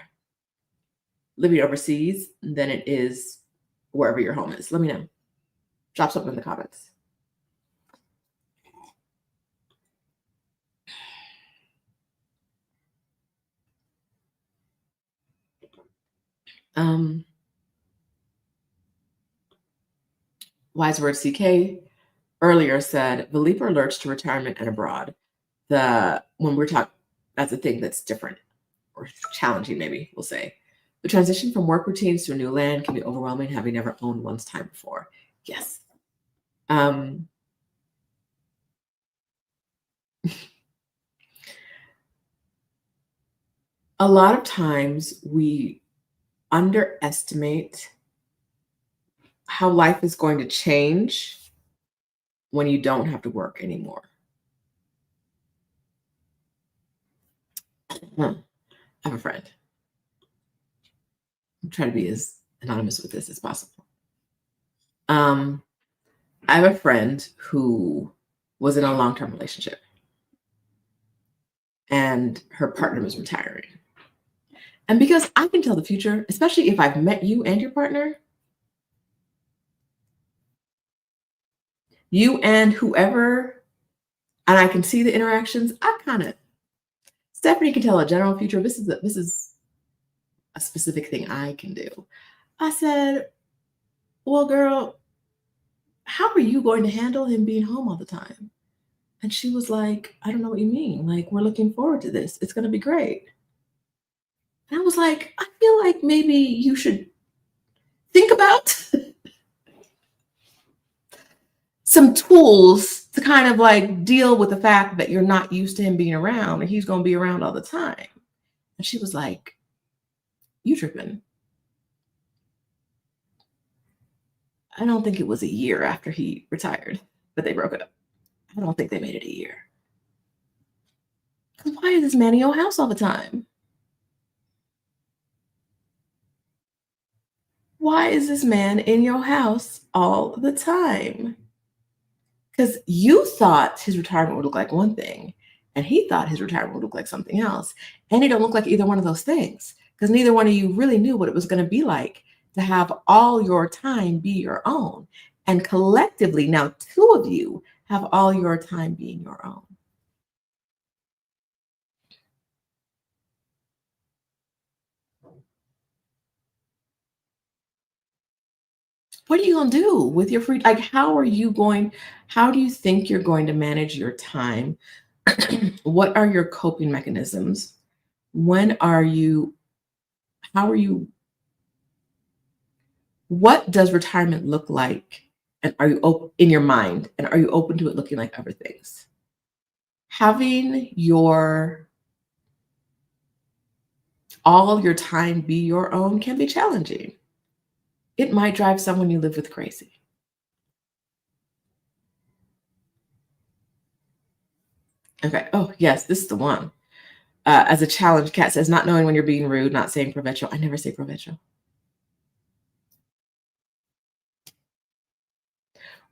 living overseas than it is wherever your home is? Let me know. Drop something in the comments. Wise Word CK earlier said, the leaper alerts to retirement and abroad. When we're talking, that's a thing that's different or challenging, maybe we'll say. The transition from work routines to a new land can be overwhelming, having never owned one's time before. Yes. A lot of times we underestimate how life is going to change when you don't have to work anymore. I have a friend. I'm trying to be as anonymous with this as possible. I have a friend who was in a long-term relationship and her partner was retiring. And because I can tell the future, especially if I've met you and your partner, you and whoever, and I can see the interactions, Stephanie can tell a general future. This is a specific thing I can do. I said, well, girl, how are you going to handle him being home all the time? And she was like, I don't know what you mean. Like, we're looking forward to this. It's going to be great. And I was like, I feel like maybe you should think about some tools to kind of like deal with the fact that you're not used to him being around and he's going to be around all the time. And she was like, you tripping. I don't think it was a year after he retired that they broke up. I don't think they made it a year. Because why is this man in your house all the time? Why is this man in your house all the time? Because you thought his retirement would look like one thing, and he thought his retirement would look like something else. And it don't look like either one of those things, because neither one of you really knew what it was going to be like to have all your time be your own. And collectively, now two of you have all your time being your own. What are you going to do with your free? Like, how do you think you're going to manage your time? What are your coping mechanisms? What does retirement look like? And are you open in your mind? And are you open to it looking like other things? Having all of your time be your own can be challenging. It might drive someone you live with crazy. Okay. Oh, yes, this is the one. As a challenge, Kat says, not knowing when you're being rude, not saying provecho. I never say provecho.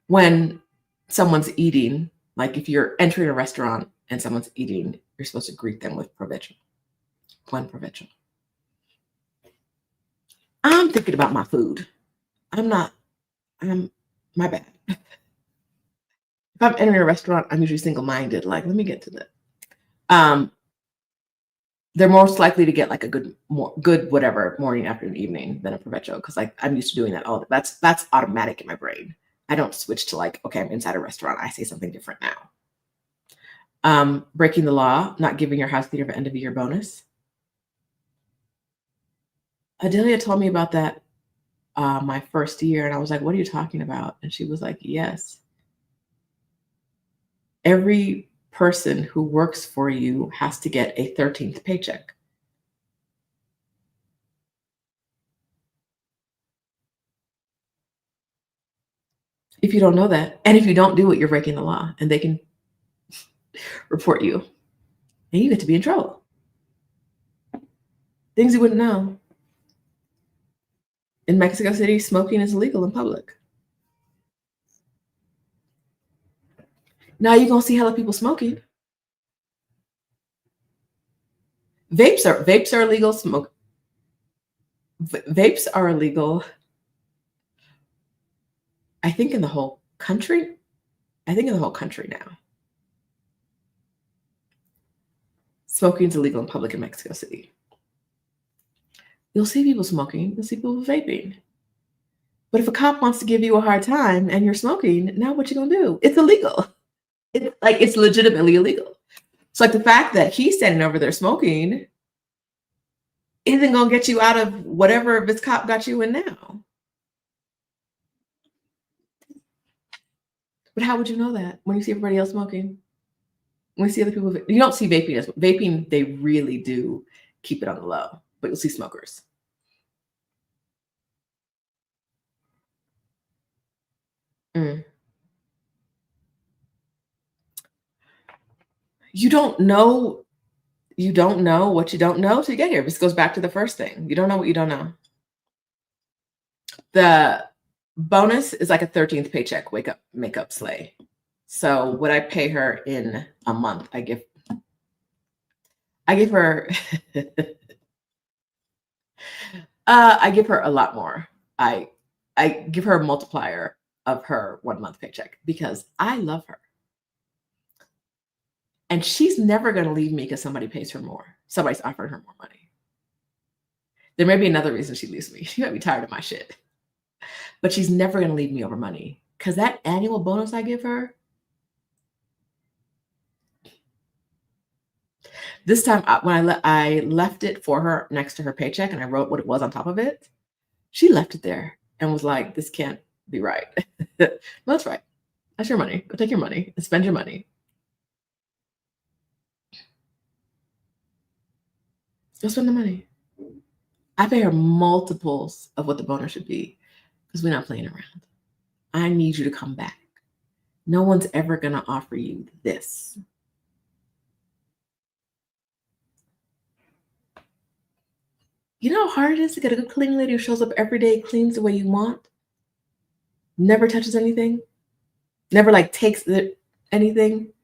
When someone's eating, like if you're entering a restaurant and someone's eating, you're supposed to greet them with provecho. Buen provecho. I'm thinking about my food. I'm my bad. If I'm entering a restaurant, I'm usually single-minded. Like, let me get to that. They're most likely to get like a good whatever morning, afternoon, evening than a provecho, because like I'm used to doing that all. That's automatic in my brain. I don't switch to like, okay, I'm inside a restaurant, I say something different now. Breaking the law, not giving your house cleaner end of year bonus. Adelia told me about that my first year, and I was like, what are you talking about? And she was like, yes. Every person who works for you has to get a 13th paycheck. If you don't know that, and if you don't do it, you're breaking the law, and they can report you, and you get to be in trouble. Things you wouldn't know. In Mexico City, smoking is illegal in public. Now you're gonna see hella people smoking. Vapes are illegal. Vapes are illegal. I think in the whole country. I think in the whole country now. Smoking is illegal in public in Mexico City. You'll see people smoking. You'll see people vaping. But if a cop wants to give you a hard time and you're smoking, now what you gonna do? It's illegal. It's legitimately illegal. So like the fact that he's standing over there smoking isn't gonna get you out of whatever this cop got you in now. But how would you know that when you see everybody else smoking? When you see other people, you don't see vaping as vaping. They really do keep it on the low, but you'll see smokers. Mm. You don't know. You don't know what you don't know till you get here. This goes back to the first thing. You don't know what you don't know. The bonus is like a 13th paycheck. Wake up, make up, slay. So what I pay her in a month, I give her I give her a lot more. I give her a multiplier of her 1 month paycheck because I love her. And she's never going to leave me because somebody pays her more. Somebody's offering her more money. There may be another reason she leaves me. She might be tired of my shit. But she's never going to leave me over money because that annual bonus I give her, this time when I left it for her next to her paycheck and I wrote what it was on top of it, she left it there and was like, this can't be right. No, that's right. That's your money. Go take your money and spend your money. Go spend the money. I pay her multiples of what the bonus should be because we're not playing around. I need you to come back. No one's ever going to offer you this. You know how hard it is to get a good cleaning lady who shows up every day, cleans the way you want, never touches anything, never like takes anything?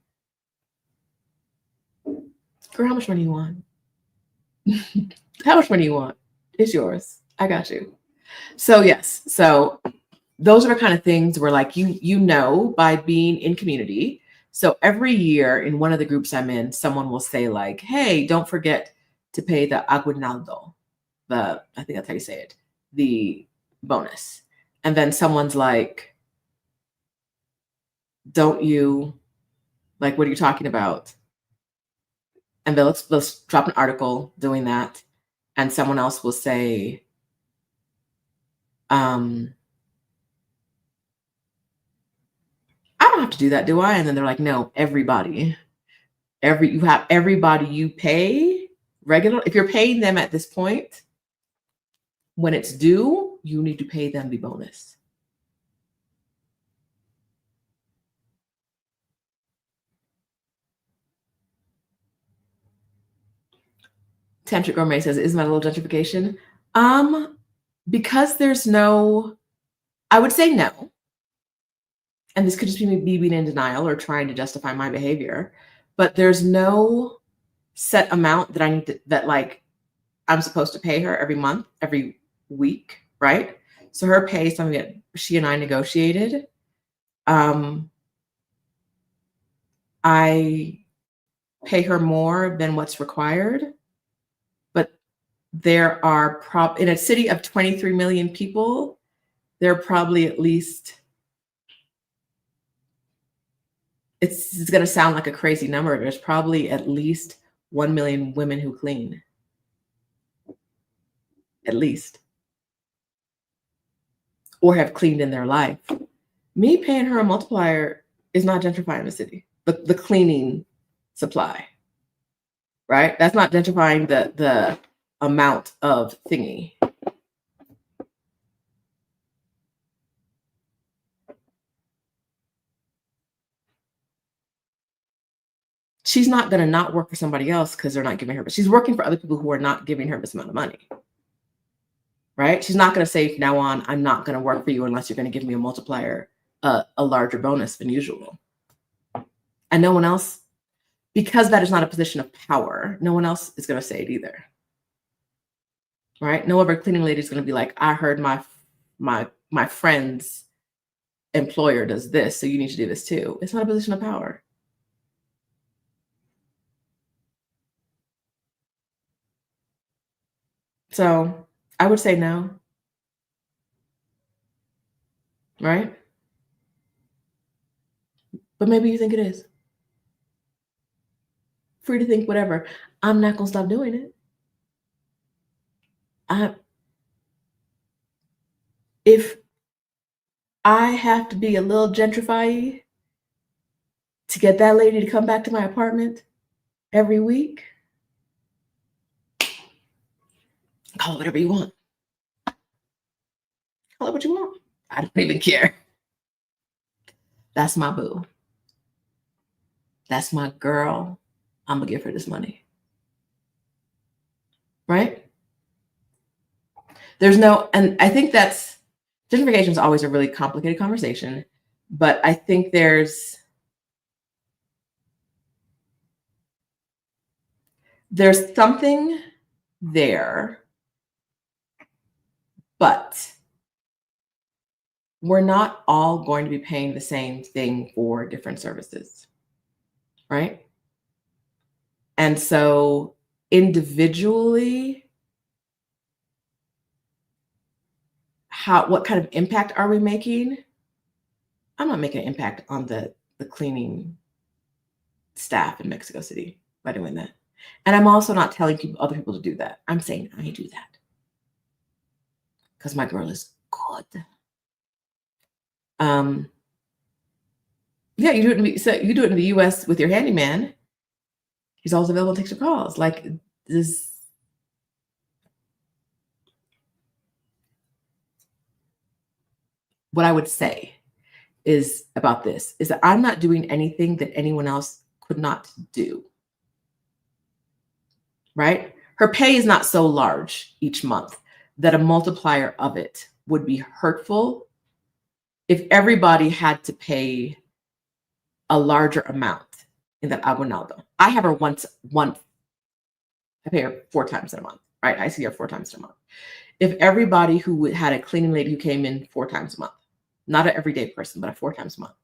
Girl, how much money you want? How much money you want? It's yours. I got you. So yes. So those are the kind of things where like you know by being in community. So every year in one of the groups I'm in, someone will say like, hey, don't forget to pay the aguinaldo. I think that's how you say it, the bonus. And then someone's like, don't you, like, what are you talking about? And then let's drop an article doing that. And someone else will say, I don't have to do that, do I? And then they're like, no, everybody you pay regular. If you're paying them at this point, when it's due, you need to pay them the bonus. Tantric Gourmet says, isn't that a little gentrification? Because there's no, I would say no. And this could just be me being in denial or trying to justify my behavior, but there's no set amount that I need to, that like I'm supposed to pay her every month, every week, right? So her pay is something that she and I negotiated. I pay her more than what's required, but there are in a city of 23 million people, there are probably at least, it's going to sound like a crazy number. There's probably at least 1 million women who clean. At least. Or have cleaned in their life. Me paying her a multiplier is not gentrifying the city. The cleaning supply, right? That's not gentrifying the amount of thingy. She's not going to not work for somebody else because they're not giving her, but she's working for other people who are not giving her this amount of money, right? She's not going to say from now on, I'm not going to work for you unless you're going to give me a multiplier, a larger bonus than usual. And no one else, because that is not a position of power, no one else is going to say it either, right? No other cleaning lady is going to be like, I heard my friend's employer does this, so you need to do this too. It's not a position of power. So I would say no, right? But maybe you think it is. Free to think whatever. I'm not going to stop doing it. If I have to be a little gentrify to get that lady to come back to my apartment every week, call it whatever you want. Call it what you want. I don't even care. That's my boo. That's my girl. I'm going to give her this money. Right? There's no, and I think that's, gentrification is always a really complicated conversation, but I think there's something there, but we're not all going to be paying the same thing for different services, right? And so individually, what kind of impact are we making? I'm not making an impact on the cleaning staff in Mexico City by doing that. And I'm also not telling other people to do that. I'm saying I do that because my girl is good. Yeah, you do it in the US with your handyman. He's always available, takes your calls. Like this. What I would say is about this is that I'm not doing anything that anyone else could not do. Right? Her pay is not so large each month that a multiplier of it would be hurtful if everybody had to pay a larger amount in that aguinaldo. I have her once, I pay her 4 times in a month, right? I see her 4 times in a month. If everybody who had a cleaning lady who came in 4 times a month, not an everyday person, but a 4 times a month,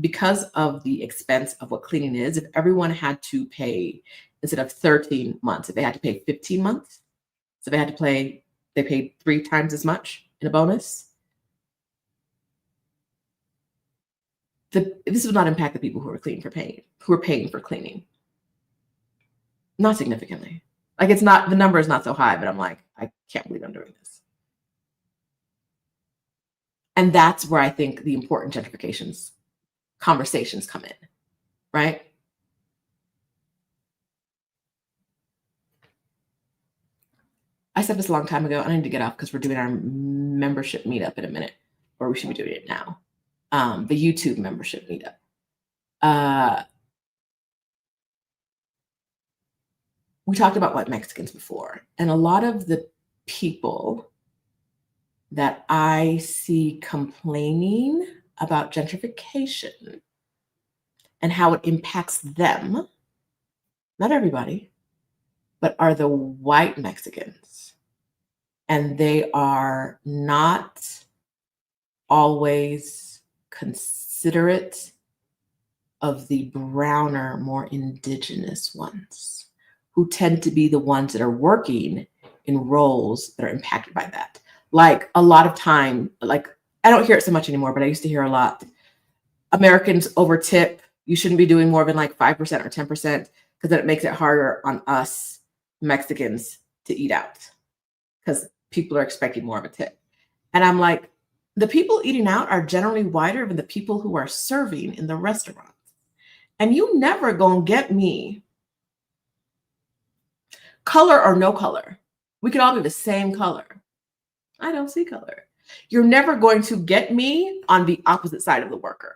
because of the expense of what cleaning is, if everyone had to pay, instead of 13 months, if they had to pay 15 months, so they paid 3 times as much in a bonus, this would not impact the people who are paying for cleaning. Not significantly. Like the number is not so high, but I'm like, I can't believe I'm doing this. And that's where I think the important gentrifications conversations come in, right? I said this a long time ago. I need to get off because we're doing our membership meetup in a minute, or we should be doing it now. The YouTube membership meetup. we talked about white Mexicans before, and a lot of the people that I see complaining about gentrification and how it impacts them, not everybody, but are the white Mexicans. And they are not always considerate of the browner, more indigenous ones, who tend to be the ones that are working in roles that are impacted by that. Like a lot of time, like I don't hear it so much anymore, but I used to hear a lot. Americans over tip. You shouldn't be doing more than like 5% or 10% because then it makes it harder on us Mexicans to eat out because people are expecting more of a tip. And I'm like, the people eating out are generally whiter than the people who are serving in the restaurants. And you never gonna get me, color or no color. We could all be the same color. I don't see color. You're never going to get me on the opposite side of the worker.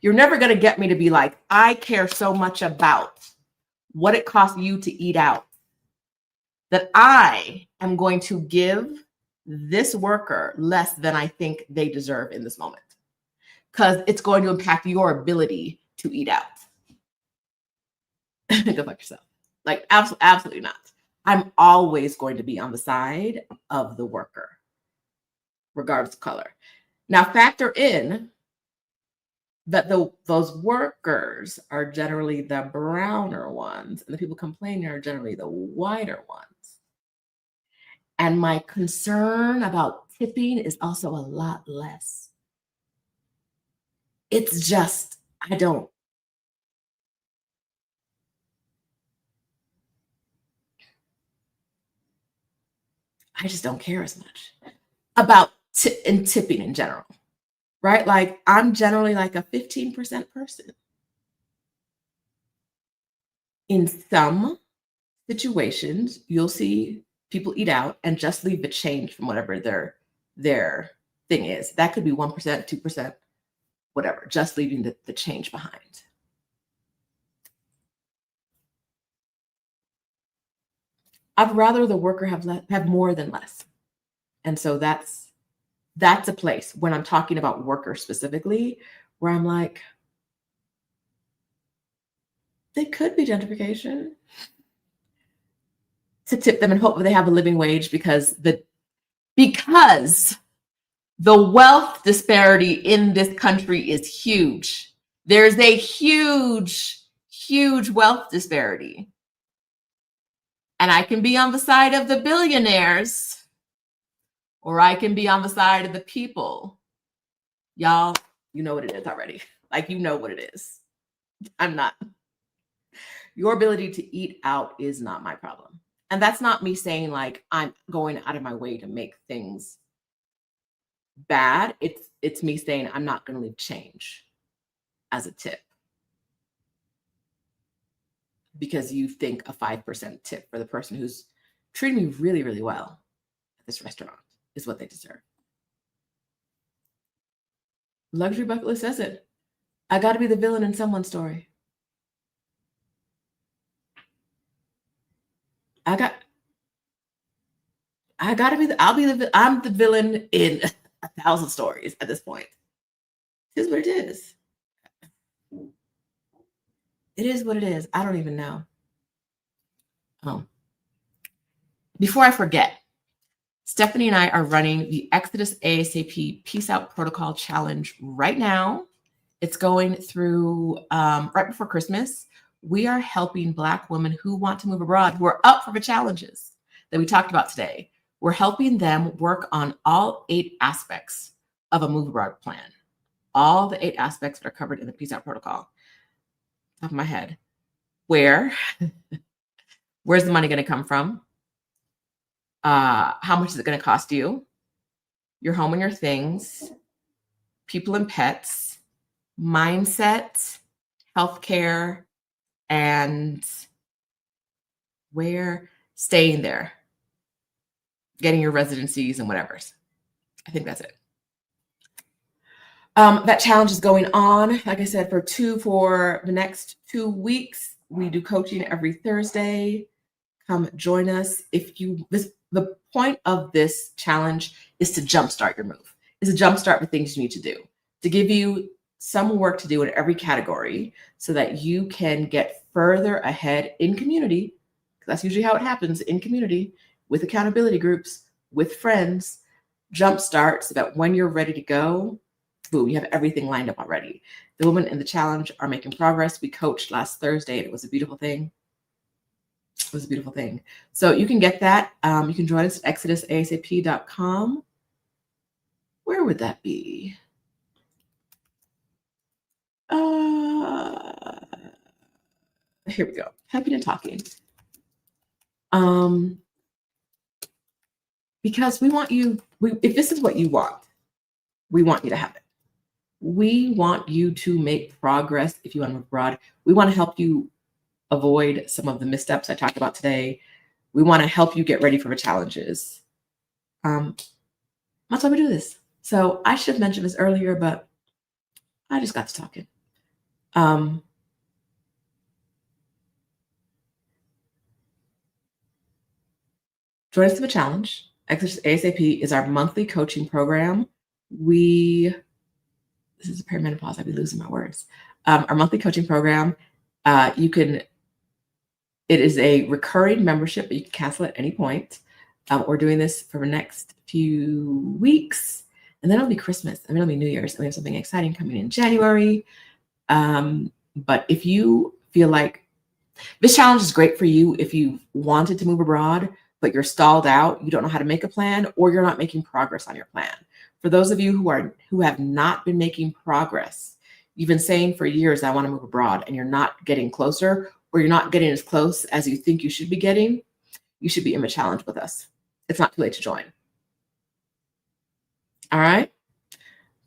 You're never going to get me to be like, I care so much about what it costs you to eat out that I am going to give this worker less than I think they deserve in this moment, because it's going to impact your ability to eat out. Go fuck yourself. Like, absolutely not. I'm always going to be on the side of the worker, regardless of color. Now, factor in that those workers are generally the browner ones, and the people complaining are generally the whiter ones. And my concern about tipping is also a lot less. It's just, I just don't care as much about tipping in general, right? Like I'm generally like a 15% person. In some situations, you'll see people eat out and just leave the change from whatever their thing is. That could be 1%, 2%, whatever, just leaving the change behind. I'd rather the worker have more than less. And so that's a place when I'm talking about workers specifically, where I'm like, they could be gentrification to tip them and hope that they have a living wage, because the wealth disparity in this country is huge. There's a huge, huge wealth disparity. And I can be on the side of the billionaires, or I can be on the side of the people. Y'all, you know what it is already. Like, you know what it is. I'm not. Your ability to eat out is not my problem. And that's not me saying like I'm going out of my way to make things bad. It's me saying I'm not going to leave change as a tip because you think a 5% tip for the person who's treating me really, really well at this restaurant is what they deserve. Luxury bucket list says it. I got to be the villain in someone's story. I'm the villain in 1,000 stories at this point. It is what it is. It is what it is. I don't even know. Oh. Before I forget, Stephanie and I are running the Exodus ASAP Peace Out Protocol Challenge right now. It's going through right before Christmas. We are helping Black women who want to move abroad, who are up for the challenges that we talked about today. We're helping them work on all 8 aspects of a move abroad plan. All the 8 aspects that are covered in the Peace Out Protocol. Top of my head. Where's the money going to come from? How much is it going to cost you? Your home and your things, people and pets, mindset, healthcare, and where staying there, getting your residencies and whatever. I think that's it. That challenge is going on, like I said, for the next 2 weeks. We do coaching every Thursday. come join us. The point of this challenge is to jumpstart your move. Is to jumpstart the things you need to do, to give you some work to do in every category so that you can get further ahead in community. That's usually how it happens, in community, with accountability groups, with friends. Jumpstart so that when you're ready to go, boom, you have everything lined up already. The women in the challenge are making progress. We coached last Thursday and it was a beautiful thing. It was a beautiful thing. So you can get that. You can join us at exodusasap.com. Where would that be? Here we go. Happy to talking. Because we want you, if this is what you want, we want you to have it. We want you to make progress if you want to move abroad. We want to help you avoid some of the missteps I talked about today. We want to help you get ready for the challenges. That's why we do this. So I should have mentioned this earlier, but I just got to talking. Join us for the challenge. Exodus ASAP is our monthly coaching program. This is a perimenopause. I'd be losing my words. Our monthly coaching program. It is a recurring membership, but you can cancel at any point. We're doing this for the next few weeks, and then it'll be Christmas, and then it'll be New Year's, and we have something exciting coming in January. But if you feel like this challenge is great for you if you wanted to move abroad, but you're stalled out, you don't know how to make a plan, or you're not making progress on your plan. For those of you who have not been making progress, you've been saying for years, I want to move abroad, and you're not getting closer, or you're not getting as close as you think you should be getting, you should be in the challenge with us. It's not too late to join. All right.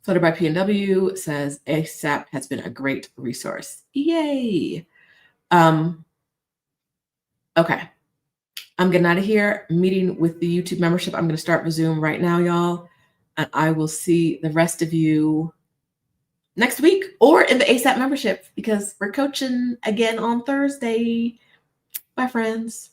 Flutter by PNW says ASAP has been a great resource. Yay. Okay. I'm getting out of here. Meeting with the YouTube membership. I'm going to start Zoom right now, y'all. And I will see the rest of you next week or in the ASAP membership because we're coaching again on Thursday. Bye, friends.